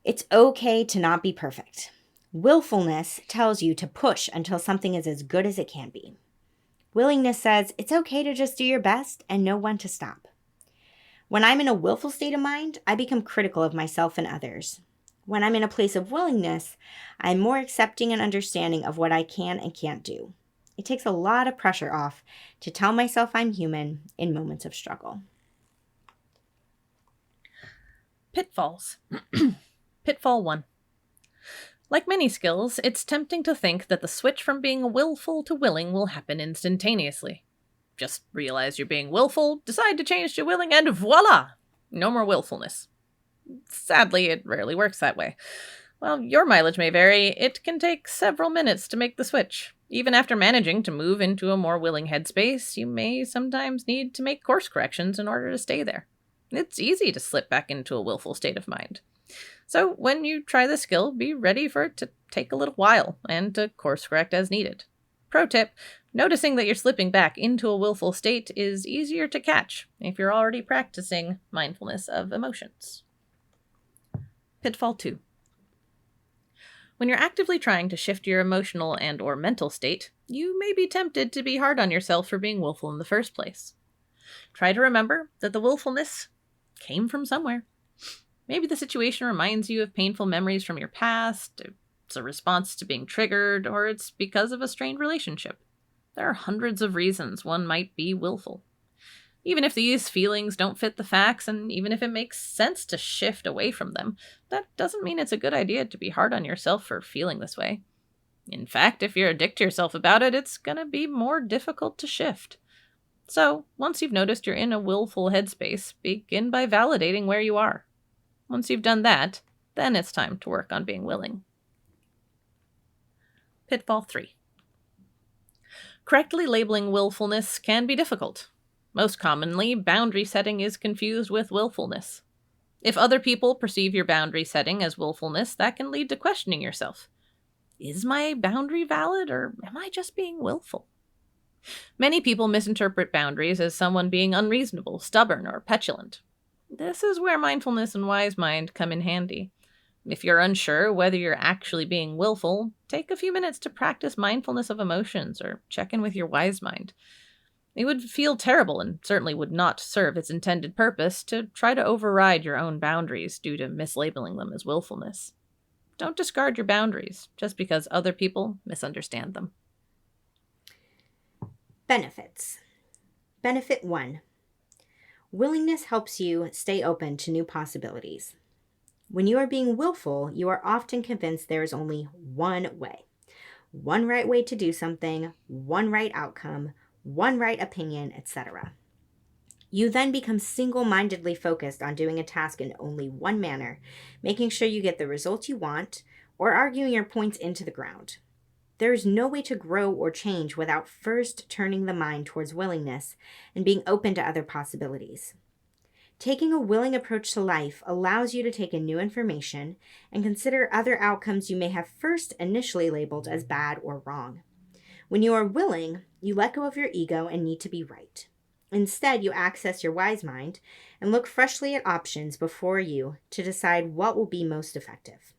It's okay to not be perfect. Willfulness tells you to push until something is as good as it can be. Willingness says it's okay to just do your best and know when to stop. When I'm in a willful state of mind, I become critical of myself and others. When I'm in a place of willingness, I'm more accepting and understanding of what I can and can't do. It takes a lot of pressure off to tell myself I'm human in moments of struggle. Pitfalls. Pitfall 1. Like many skills, it's tempting to think that the switch from being willful to willing will happen instantaneously. Just realize you're being willful, decide to change to willing, and voila! No more willfulness. Sadly, it rarely works that way. While your mileage may vary, it can take several minutes to make the switch. Even after managing to move into a more willing headspace, you may sometimes need to make course corrections in order to stay there. It's easy to slip back into a willful state of mind. So when you try the skill, be ready for it to take a little while and to course correct as needed. Pro tip, noticing that you're slipping back into a willful state is easier to catch if you're already practicing mindfulness of emotions. Pitfall 2. When you're actively trying to shift your emotional and or mental state, you may be tempted to be hard on yourself for being willful in the first place. Try to remember that the willfulness came from somewhere. Maybe the situation reminds you of painful memories from your past, it's a response to being triggered, or it's because of a strained relationship. There are hundreds of reasons one might be willful. Even if these feelings don't fit the facts, and even if it makes sense to shift away from them, that doesn't mean it's a good idea to be hard on yourself for feeling this way. In fact, if you're a dick to yourself about it, it's going to be more difficult to shift. So, once you've noticed you're in a willful headspace, begin by validating where you are. Once you've done that, then it's time to work on being willing. Pitfall 3. Correctly labeling willfulness can be difficult. Most commonly, boundary setting is confused with willfulness. If other people perceive your boundary setting as willfulness, that can lead to questioning yourself. Is my boundary valid, or am I just being willful? Many people misinterpret boundaries as someone being unreasonable, stubborn, or petulant. This is where mindfulness and wise mind come in handy. If you're unsure whether you're actually being willful, take a few minutes to practice mindfulness of emotions or check in with your wise mind. It would feel terrible and certainly would not serve its intended purpose to try to override your own boundaries due to mislabeling them as willfulness. Don't discard your boundaries just because other people misunderstand them. Benefits. Benefit 1. Willingness helps you stay open to new possibilities. When you are being willful, you are often convinced there is only one way. One right way to do something, one right outcome, one right opinion, etc. You then become single-mindedly focused on doing a task in only one manner, making sure you get the results you want, or arguing your points into the ground. There is no way to grow or change without first turning the mind towards willingness and being open to other possibilities. Taking a willing approach to life allows you to take in new information and consider other outcomes you may have first initially labeled as bad or wrong. When you are willing, you let go of your ego and need to be right. Instead, you access your wise mind and look freshly at options before you to decide what will be most effective.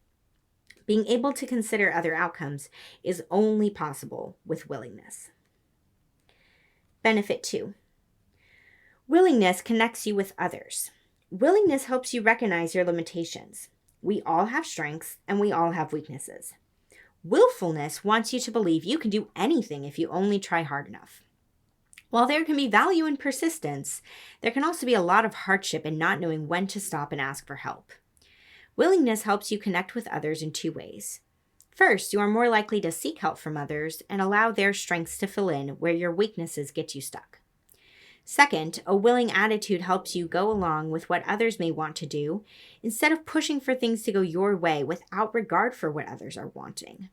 Being able to consider other outcomes is only possible with willingness. Benefit 2. Willingness connects you with others. Willingness helps you recognize your limitations. We all have strengths and we all have weaknesses. Willfulness wants you to believe you can do anything if you only try hard enough. While there can be value in persistence, there can also be a lot of hardship in not knowing when to stop and ask for help. Willingness helps you connect with others in 2 ways. First, you are more likely to seek help from others and allow their strengths to fill in where your weaknesses get you stuck. Second, a willing attitude helps you go along with what others may want to do instead of pushing for things to go your way without regard for what others are wanting.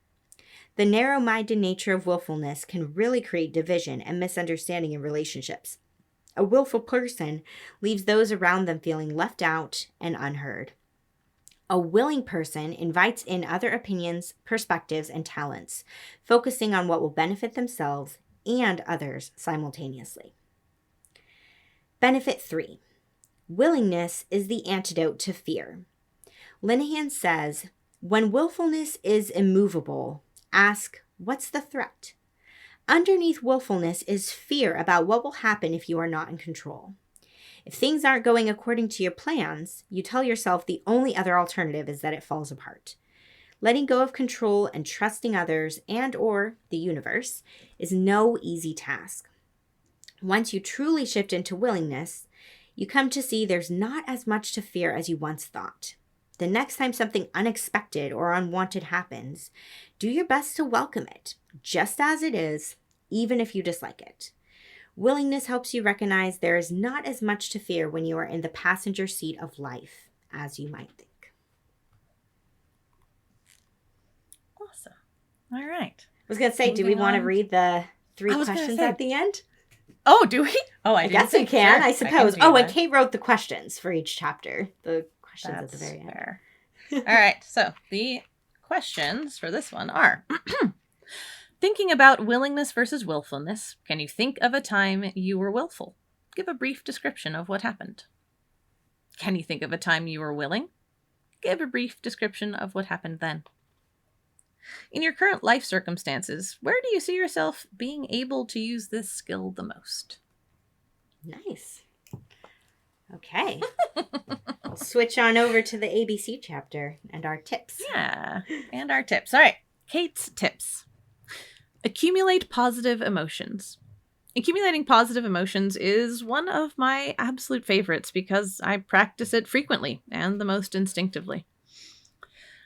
The narrow-minded nature of willfulness can really create division and misunderstanding in relationships. A willful person leaves those around them feeling left out and unheard. A willing person invites in other opinions, perspectives, and talents, focusing on what will benefit themselves and others simultaneously. Benefit 3. Willingness is the antidote to fear. Linehan says, when willfulness is immovable, ask, what's the threat? Underneath willfulness is fear about what will happen if you are not in control. If things aren't going according to your plans, you tell yourself the only other alternative is that it falls apart. Letting go of control and trusting others and/or the universe is no easy task. Once you truly shift into willingness, you come to see there's not as much to fear as you once thought. The next time something unexpected or unwanted happens, do your best to welcome it, just as it is, even if you dislike it. Willingness helps you recognize there is not as much to fear when you are in the passenger seat of life as you might think. Awesome. All right. I was going to say, do we want to read the 3 questions at the end? Oh, do we? Oh, I guess we can, sure. I suppose. And Kate wrote the questions for each chapter. The questions at the very end. Fair. All right. So the questions for this one are... Thinking about willingness versus willfulness, can you think of a time you were willful? Give a brief description of what happened. Can you think of a time you were willing? Give a brief description of what happened then. In your current life circumstances, where do you see yourself being able to use this skill the most? Nice. Okay. We'll switch on over to the ABC chapter and our tips. Yeah, and our tips. All right, Kate's tips. Accumulate positive emotions. Accumulating positive emotions is one of my absolute favorites because I practice it frequently and the most instinctively.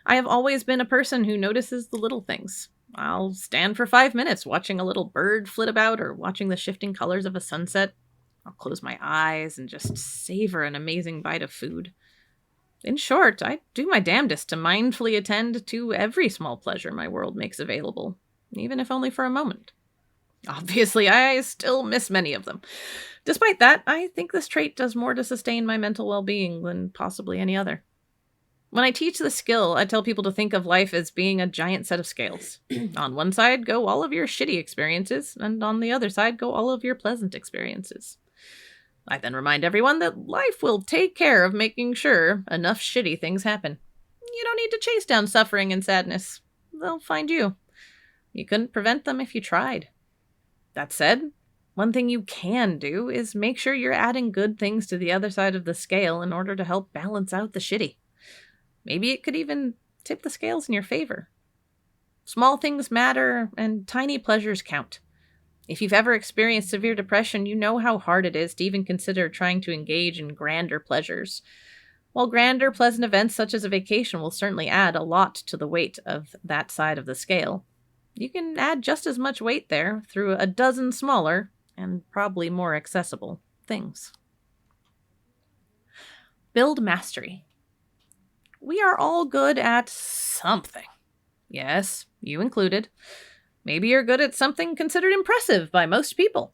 I have always been a person who notices the little things. I'll stand for 5 minutes watching a little bird flit about or watching the shifting colors of a sunset. I'll close my eyes and just savor an amazing bite of food. In short, I do my damnedest to mindfully attend to every small pleasure my world makes available, even if only for a moment. Obviously, I still miss many of them. Despite that, I think this trait does more to sustain my mental well-being than possibly any other. When I teach the skill, I tell people to think of life as being a giant set of scales. On one side go all of your shitty experiences, and on the other side go all of your pleasant experiences. I then remind everyone that life will take care of making sure enough shitty things happen. You don't need to chase down suffering and sadness. They'll find you. You couldn't prevent them if you tried. That said, one thing you can do is make sure you're adding good things to the other side of the scale in order to help balance out the shitty. Maybe it could even tip the scales in your favor. Small things matter, and tiny pleasures count. If you've ever experienced severe depression, you know how hard it is to even consider trying to engage in grander pleasures. While grander, pleasant events such as a vacation will certainly add a lot to the weight of that side of the scale, you can add just as much weight there through a dozen smaller, and probably more accessible, things. Build mastery. We are all good at something. Yes, you included. Maybe you're good at something considered impressive by most people.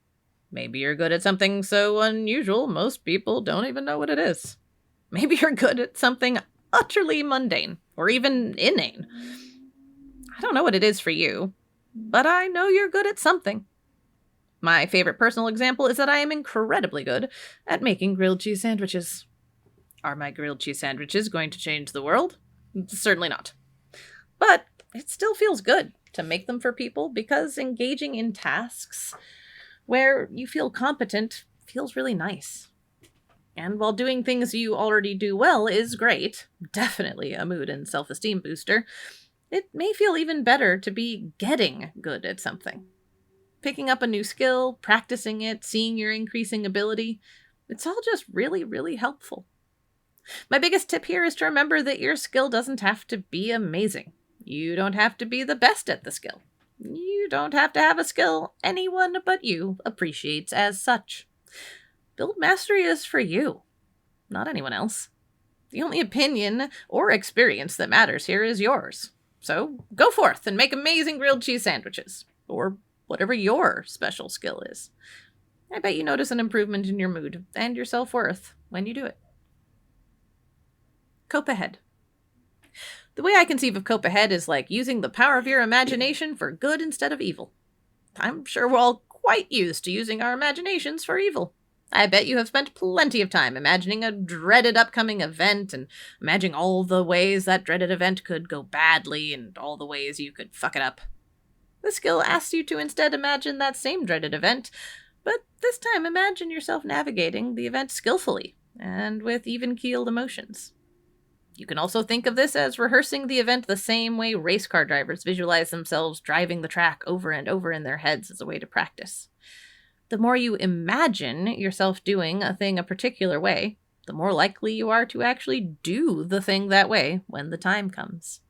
Maybe you're good at something so unusual most people don't even know what it is. Maybe you're good at something utterly mundane or even inane. I don't know what it is for you, but I know you're good at something. My favorite personal example is that I am incredibly good at making grilled cheese sandwiches. Are my grilled cheese sandwiches going to change the world? Certainly not. But it still feels good to make them for people because engaging in tasks where you feel competent feels really nice. And while doing things you already do well is great, definitely a mood and self-esteem booster, it may feel even better to be getting good at something. Picking up a new skill, practicing it, seeing your increasing ability, it's all just really, really helpful. My biggest tip here is to remember that your skill doesn't have to be amazing. You don't have to be the best at the skill. You don't have to have a skill anyone but you appreciates as such. Build mastery is for you, not anyone else. The only opinion or experience that matters here is yours. So go forth and make amazing grilled cheese sandwiches, or whatever your special skill is. I bet you notice an improvement in your mood and your self-worth when you do it. Cope ahead. The way I conceive of cope ahead is like using the power of your imagination for good instead of evil. I'm sure we're all quite used to using our imaginations for evil. I bet you have spent plenty of time imagining a dreaded upcoming event and imagining all the ways that dreaded event could go badly and all the ways you could fuck it up. The skill asks you to instead imagine that same dreaded event, but this time imagine yourself navigating the event skillfully and with even-keeled emotions. You can also think of this as rehearsing the event the same way race car drivers visualize themselves driving the track over and over in their heads as a way to practice. The more you imagine yourself doing a thing a particular way, the more likely you are to actually do the thing that way when the time comes.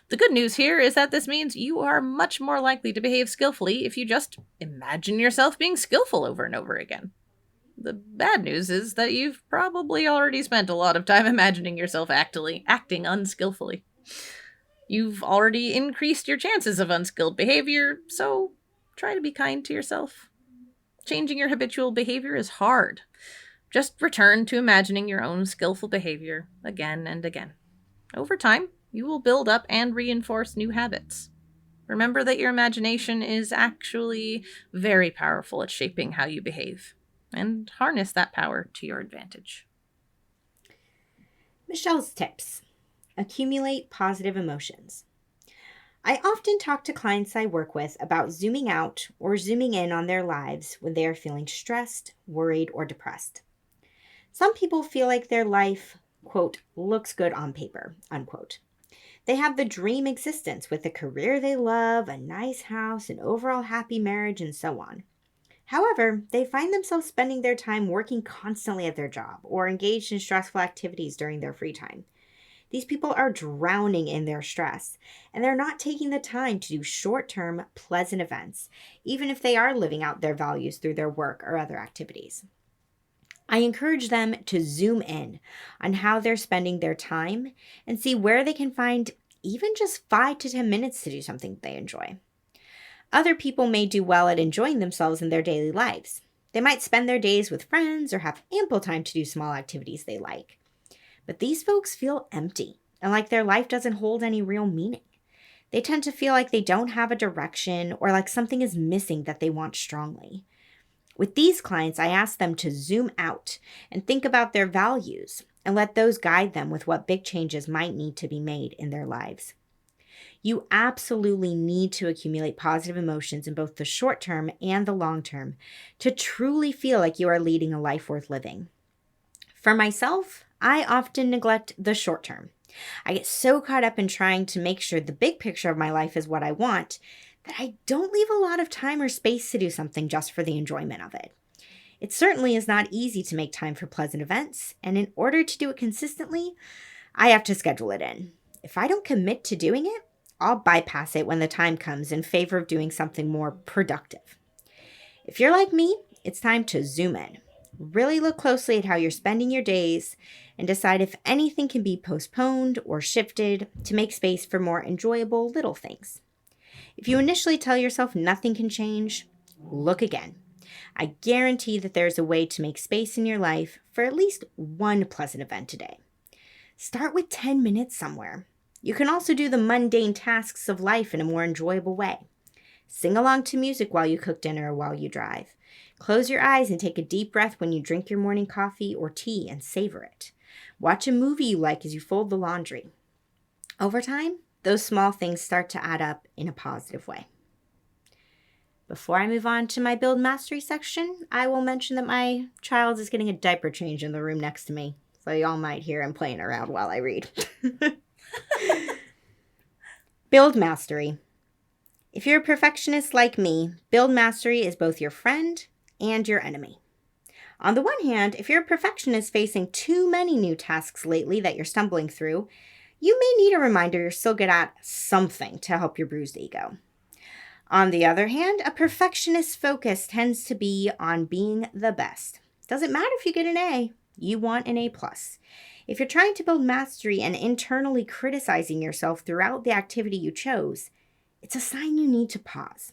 The good news here is that this means you are much more likely to behave skillfully if you just imagine yourself being skillful over and over again. The bad news is that you've probably already spent a lot of time imagining yourself acting unskillfully. You've already increased your chances of unskilled behavior, so try to be kind to yourself. Changing your habitual behavior is hard. Just return to imagining your own skillful behavior again and again. Over time, you will build up and reinforce new habits. Remember that your imagination is actually very powerful at shaping how you behave, and harness that power to your advantage. Michelle's tips. Accumulate positive emotions. I often talk to clients I work with about zooming out or zooming in on their lives when they are feeling stressed, worried, or depressed. Some people feel like their life, quote, looks good on paper, unquote. They have the dream existence with a career they love, a nice house, an overall happy marriage, and so on. However, they find themselves spending their time working constantly at their job or engaged in stressful activities during their free time. These people are drowning in their stress, and they're not taking the time to do short-term, pleasant events, even if they are living out their values through their work or other activities. I encourage them to zoom in on how they're spending their time and see where they can find even just 5 to 10 minutes to do something they enjoy. Other people may do well at enjoying themselves in their daily lives. They might spend their days with friends or have ample time to do small activities they like. But these folks feel empty and like their life doesn't hold any real meaning. They tend to feel like they don't have a direction or like something is missing that they want strongly. With these clients, I ask them to zoom out and think about their values and let those guide them with what big changes might need to be made in their lives. You absolutely need to accumulate positive emotions in both the short term and the long term to truly feel like you are leading a life worth living. For myself, I often neglect the short term. I get so caught up in trying to make sure the big picture of my life is what I want that I don't leave a lot of time or space to do something just for the enjoyment of it. It certainly is not easy to make time for pleasant events, and in order to do it consistently, I have to schedule it in. If I don't commit to doing it, I'll bypass it when the time comes in favor of doing something more productive. If you're like me, it's time to zoom in. Really look closely at how you're spending your days and decide if anything can be postponed or shifted to make space for more enjoyable little things. If you initially tell yourself nothing can change, look again. I guarantee that there's a way to make space in your life for at least one pleasant event a day. Start with 10 minutes somewhere. You can also do the mundane tasks of life in a more enjoyable way. Sing along to music while you cook dinner or while you drive. Close your eyes and take a deep breath when you drink your morning coffee or tea and savor it. Watch a movie you like as you fold the laundry. Over time, those small things start to add up in a positive way. Before I move on to my build mastery section, I will mention that my child is getting a diaper change in the room next to me, so y'all might hear him playing around while I read. Build mastery. If you're a perfectionist like me, build mastery is both your friend and your enemy. On the one hand, if you're a perfectionist facing too many new tasks lately that you're stumbling through, you may need a reminder you're still good at something to help your bruised ego. On the other hand, a perfectionist's focus tends to be on being the best. Doesn't matter if you get an A, you want an A+. If you're trying to build mastery and internally criticizing yourself throughout the activity you chose, it's a sign you need to pause.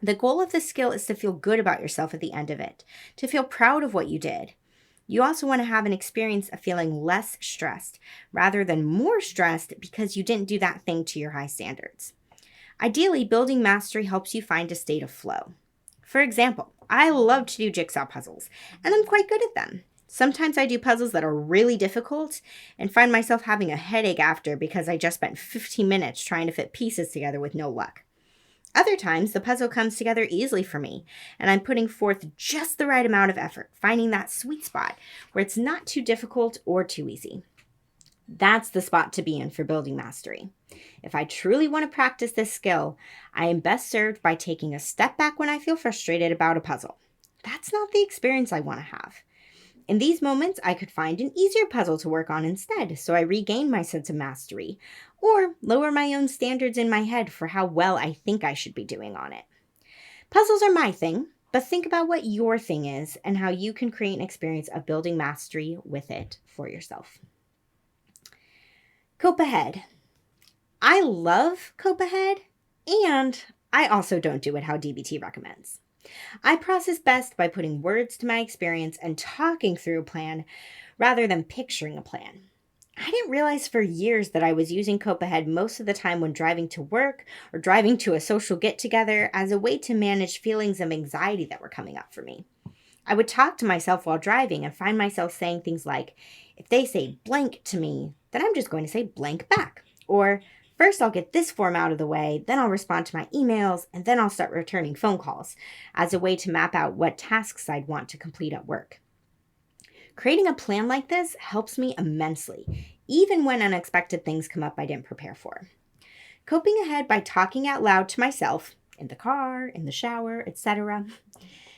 The goal of this skill is to feel good about yourself at the end of it, to feel proud of what you did. You also want to have an experience of feeling less stressed rather than more stressed because you didn't do that thing to your high standards. Ideally, building mastery helps you find a state of flow. For example, I love to do jigsaw puzzles, and I'm quite good at them. Sometimes I do puzzles that are really difficult and find myself having a headache after because I just spent 15 minutes trying to fit pieces together with no luck. Other times, the puzzle comes together easily for me, and I'm putting forth just the right amount of effort, finding that sweet spot where it's not too difficult or too easy. That's the spot to be in for building mastery. If I truly want to practice this skill, I am best served by taking a step back when I feel frustrated about a puzzle. That's not the experience I want to have. In these moments, I could find an easier puzzle to work on instead, so I regain my sense of mastery, or lower my own standards in my head for how well I think I should be doing on it. Puzzles are my thing, but think about what your thing is and how you can create an experience of building mastery with it for yourself. Cope ahead. I love cope ahead, and I also don't do it how DBT recommends. I process best by putting words to my experience and talking through a plan rather than picturing a plan. I didn't realize for years that I was using cope ahead most of the time when driving to work or driving to a social get-together as a way to manage feelings of anxiety that were coming up for me. I would talk to myself while driving and find myself saying things like, if they say blank to me, then I'm just going to say blank back. Or, first I'll get this form out of the way, then I'll respond to my emails, and then I'll start returning phone calls as a way to map out what tasks I'd want to complete at work. Creating a plan like this helps me immensely, even when unexpected things come up I didn't prepare for. Coping ahead by talking out loud to myself, in the car, in the shower, etc.,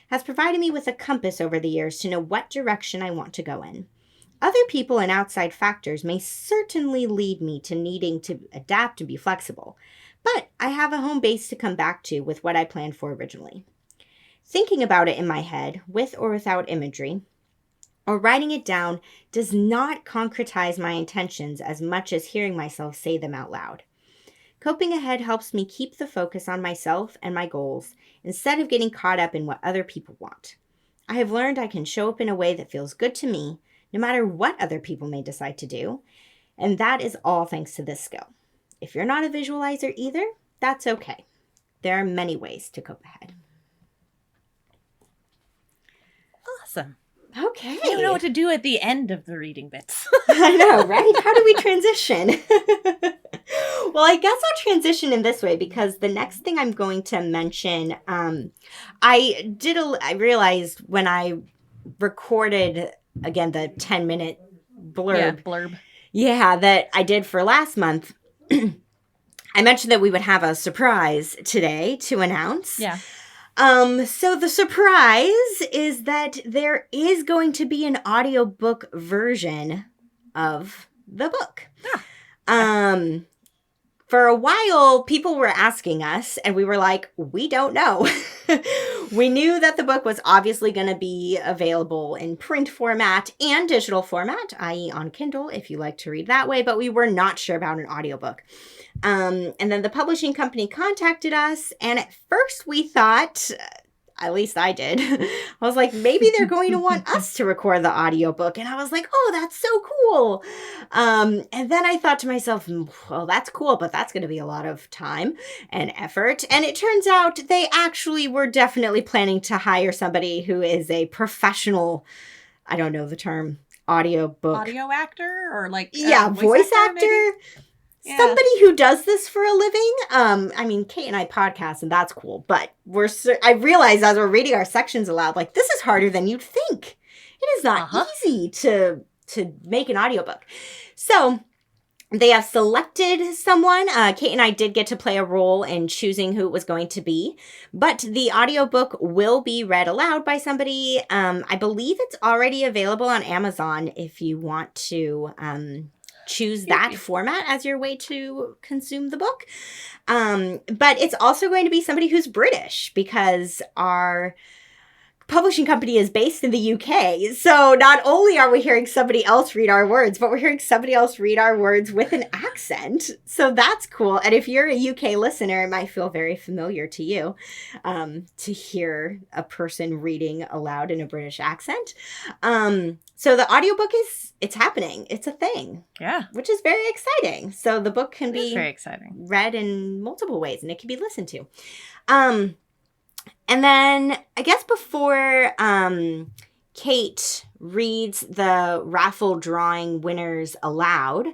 has provided me with a compass over the years to know what direction I want to go in. Other people and outside factors may certainly lead me to needing to adapt and be flexible, but I have a home base to come back to with what I planned for originally. Thinking about it in my head, with or without imagery, or writing it down does not concretize my intentions as much as hearing myself say them out loud. Coping ahead helps me keep the focus on myself and my goals instead of getting caught up in what other people want. I have learned I can show up in a way that feels good to me, no matter what other people may decide to do, and that is all thanks to this skill. If you're not a visualizer either, that's okay. There are many ways to cope ahead. Awesome. Okay. I don't know what to do at the end of the reading bits. I know, right? How do we transition? Well, I guess I'll transition in this way because the next thing I'm going to mention, I realized when I recorded, again, the 10-minute blurb. Yeah, that I did for last month. I mentioned that we would have a surprise today to announce. Yeah. So the surprise is that there is going to be an audiobook version of the book. for a while, people were asking us, and we were like, we don't know. We knew that the book was obviously going to be available in print format and digital format, i.e. on Kindle, if you like to read that way, but we were not sure about an audiobook. And then the publishing company contacted us, and at first we thought, at least I did, I was like, maybe they're going to want us to record the audiobook. And I was like, oh, that's so cool. And then I thought to myself, well, that's cool, but that's going to be a lot of time and effort. And it turns out they actually were definitely planning to hire somebody who is a professional, I don't know the term, audiobook. Audio actor or like voice actor. Yeah. Somebody who does this for a living. I mean, Kate and I podcast, and that's cool. But I realize as we're reading our sections aloud, like, this is harder than you'd think. It is not easy to make an audiobook. So they have selected someone. Kate and I did get to play a role in choosing who it was going to be. But the audiobook will be read aloud by somebody. I believe it's already available on Amazon if you want to choose that format as your way to consume the book. But it's also going to be somebody who's British, because our publishing company is based in the UK. So not only are we hearing somebody else read our words, but we're hearing somebody else read our words with an accent. So that's cool. And if you're a UK listener, it might feel very familiar to you to hear a person reading aloud in a British accent. So the audiobook it's happening. It's a thing. Yeah. Which is very exciting. So the book can be very exciting, read in multiple ways, and it can be listened to. And then I guess before Kate reads the raffle drawing winners aloud,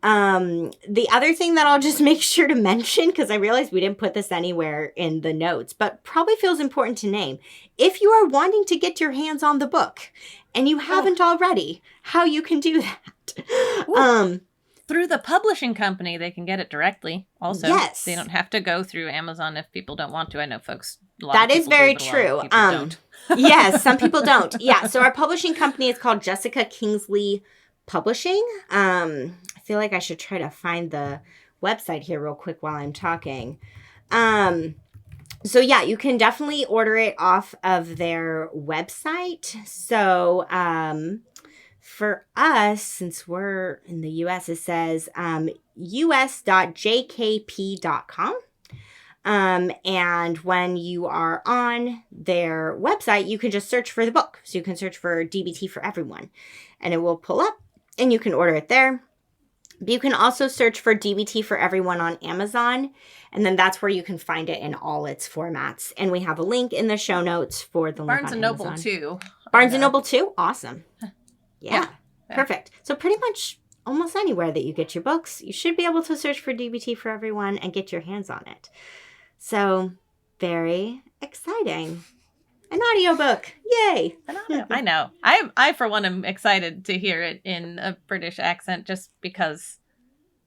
the other thing that I'll just make sure to mention, because I realized we didn't put this anywhere in the notes, but probably feels important to name. If you are wanting to get your hands on the book and you haven't already, how you can do that. Through the publishing company, they can get it directly. Also, yes, they don't have to go through Amazon if people don't want to. I know folks. That is very true. Yes, some people don't. Yeah, so our publishing company is called Jessica Kingsley Publishing. I feel like I should try to find the website here real quick while I'm talking. So yeah, you can definitely order it off of their website. So for us, since we're in the US, it says us.jkp.com. And when you are on their website, you can just search for the book. So you can search for DBT for Everyone, and it will pull up, and you can order it there. But you can also search for DBT for Everyone on Amazon, and then that's where you can find it in all its formats. And we have a link in the show notes for the link on Amazon. Barnes & Noble too. Barnes & Noble too? Awesome. Yeah. Perfect. So pretty much almost anywhere that you get your books, you should be able to search for DBT for Everyone and get your hands on it. So very exciting. An audiobook. Yay. I know. I for one am excited to hear it in a British accent, just because,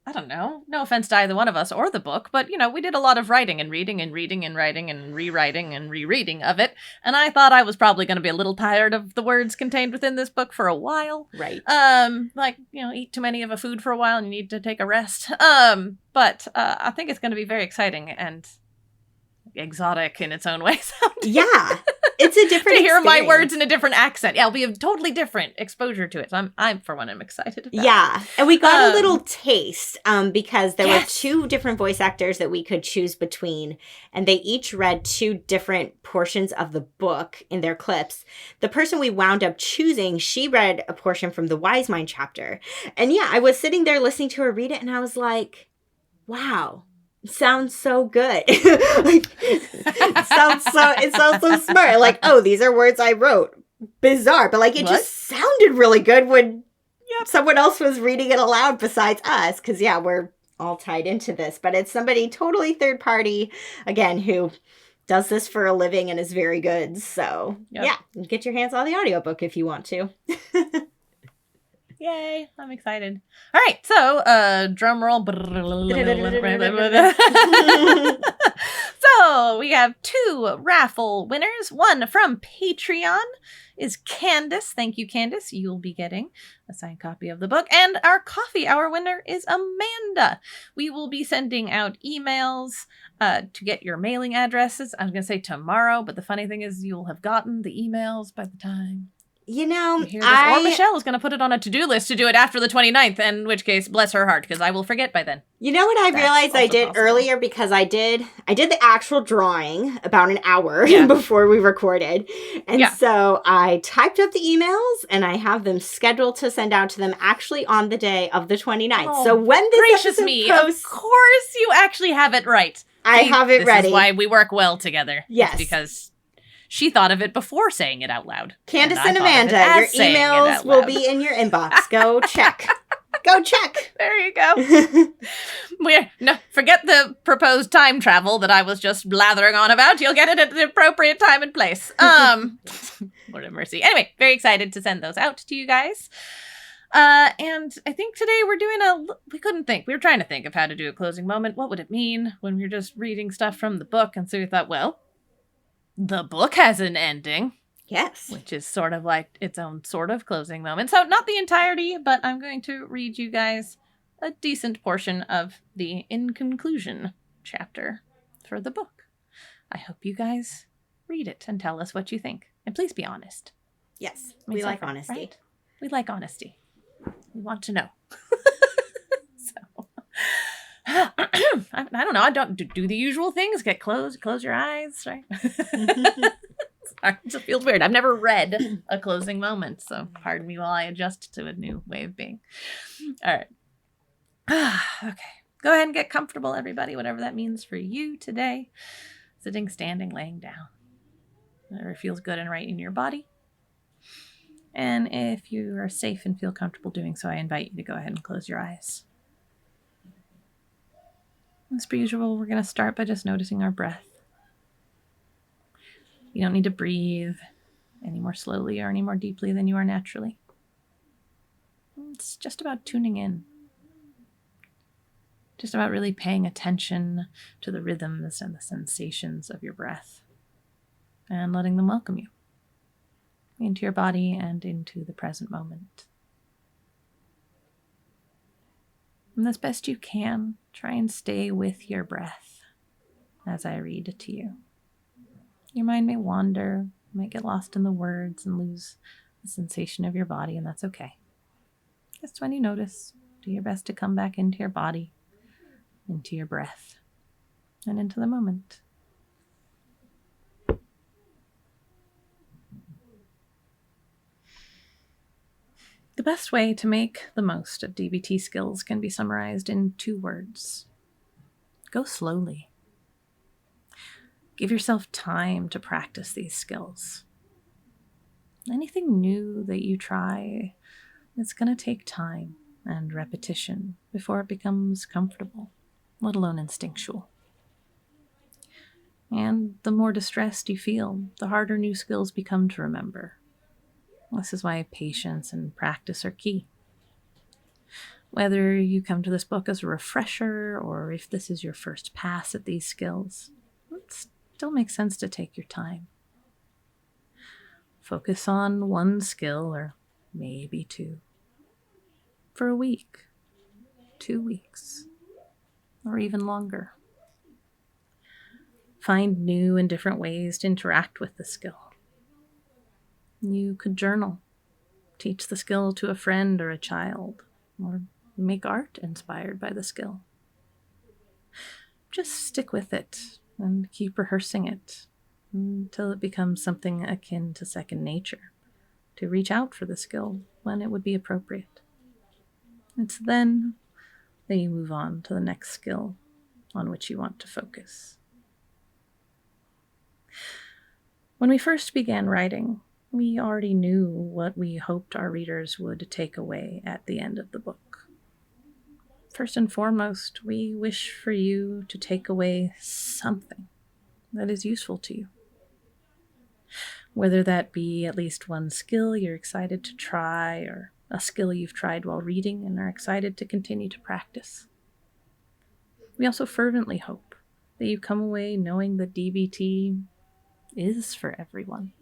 I don't know, no offense to either one of us or the book, but we did a lot of writing and reading and reading and writing and rewriting and rereading of it. And I thought I was probably going to be a little tired of the words contained within this book for a while. Right. Eat too many of a food for a while and you need to take a rest. But I think it's going to be very exciting and exotic in its own way. Yeah. It's a different to hear experience. My words in a different accent. Yeah, it'll be a totally different exposure to it. So I'm for one, I'm excited about it. And we got a little taste because there were two different voice actors that we could choose between, and they each read two different portions of the book in their clips. The person we wound up choosing, she read a portion from the Wise Mind chapter. And yeah, I was sitting there listening to her read it, and I was like, wow. Sounds so good. It sounds so smart. Like, oh, these are words I wrote. Bizarre, but it just sounded really good when someone else was reading it aloud besides us. Because we're all tied into this, but it's somebody totally third party again who does this for a living and is very good. So get your hands on the audiobook if you want to. Yay, I'm excited. All right, so drum roll. So we have 2 raffle winners. One from Patreon is Candace. Thank you, Candace. You'll be getting a signed copy of the book. And our coffee hour winner is Amanda. We will be sending out emails to get your mailing addresses. I was going to say tomorrow, but the funny thing is you'll have gotten the emails by the time you know, you hear this. Or Michelle is going to put it on a to-do list to do it after the 29th, in which case, bless her heart, because I will forget by then. You know what I realized I did earlier, because I did the actual drawing about an hour before we recorded. And so I typed up the emails and I have them scheduled to send out to them actually on the day of the 29th. Oh, so when this episode posts, of course you actually have it right. I have it ready. This is why we work well together. Yes. It's because she thought of it before saying it out loud. Candace and Amanda, your emails will be in your inbox. Go check. Go check. There you go. Forget the proposed time travel that I was just blathering on about. You'll get it at the appropriate time and place. Lord have mercy. Anyway, very excited to send those out to you guys. And I think today we're doing we couldn't think. We were trying to think of how to do a closing moment. What would it mean when we're just reading stuff from the book? And so we thought, well, the book has an ending. Yes. Which is sort of like its own sort of closing moment. So not the entirety, but I'm going to read you guys a decent portion of the in conclusion chapter for the book. I hope you guys read it and tell us what you think. And please be honest. Yes. We like honesty. Right? We like honesty. We want to know. So I don't know. I don't do the usual things. Close your eyes, right? Sorry, it just feels weird. I've never read a closing moment, so pardon me while I adjust to a new way of being. All right. Okay. Go ahead and get comfortable, everybody, whatever that means for you today. Sitting, standing, laying down. Whatever feels good and right in your body. And if you are safe and feel comfortable doing so, I invite you to go ahead and close your eyes. As per usual, we're going to start by just noticing our breath. You don't need to breathe any more slowly or any more deeply than you are naturally. It's just about tuning in. Just about really paying attention to the rhythms and the sensations of your breath and letting them welcome you into your body and into the present moment. And as best you can, try and stay with your breath as I read it to you. Your mind may wander, might get lost in the words and lose the sensation of your body, and that's okay. Just when you notice, do your best to come back into your body, into your breath, and into the moment. The best way to make the most of DBT skills can be summarized in 2 words. Go slowly. Give yourself time to practice these skills. Anything new that you try, it's going to take time and repetition before it becomes comfortable, let alone instinctual. And the more distressed you feel, the harder new skills become to remember. This is why patience and practice are key. Whether you come to this book as a refresher or if this is your first pass at these skills, it still makes sense to take your time. Focus on one skill or maybe 2 for a week, 2 weeks, or even longer. Find new and different ways to interact with the skill. You could journal, teach the skill to a friend or a child, or make art inspired by the skill. Just stick with it and keep rehearsing it until it becomes something akin to second nature, to reach out for the skill when it would be appropriate. It's then that you move on to the next skill on which you want to focus. When we first began writing, we already knew what we hoped our readers would take away at the end of the book. First and foremost, we wish for you to take away something that is useful to you. Whether that be at least one skill you're excited to try, or a skill you've tried while reading and are excited to continue to practice. We also fervently hope that you come away knowing that DBT is for everyone.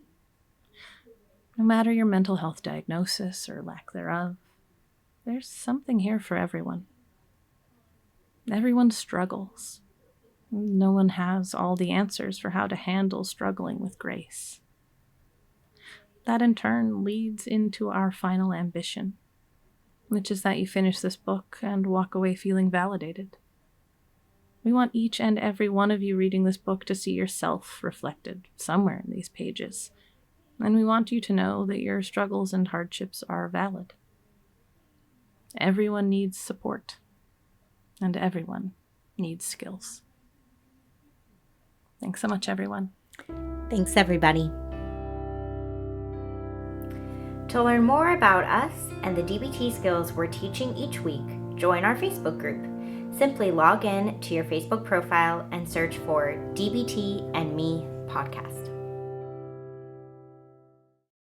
No matter your mental health diagnosis or lack thereof, there's something here for everyone. Everyone struggles. No one has all the answers for how to handle struggling with grace. That in turn leads into our final ambition, which is that you finish this book and walk away feeling validated. We want each and every one of you reading this book to see yourself reflected somewhere in these pages, and we want you to know that your struggles and hardships are valid. Everyone needs support, and everyone needs skills. Thanks so much, everyone. Thanks, everybody. To learn more about us and the DBT skills we're teaching each week, join our Facebook group. Simply log in to your Facebook profile and search for DBT Me Podcast.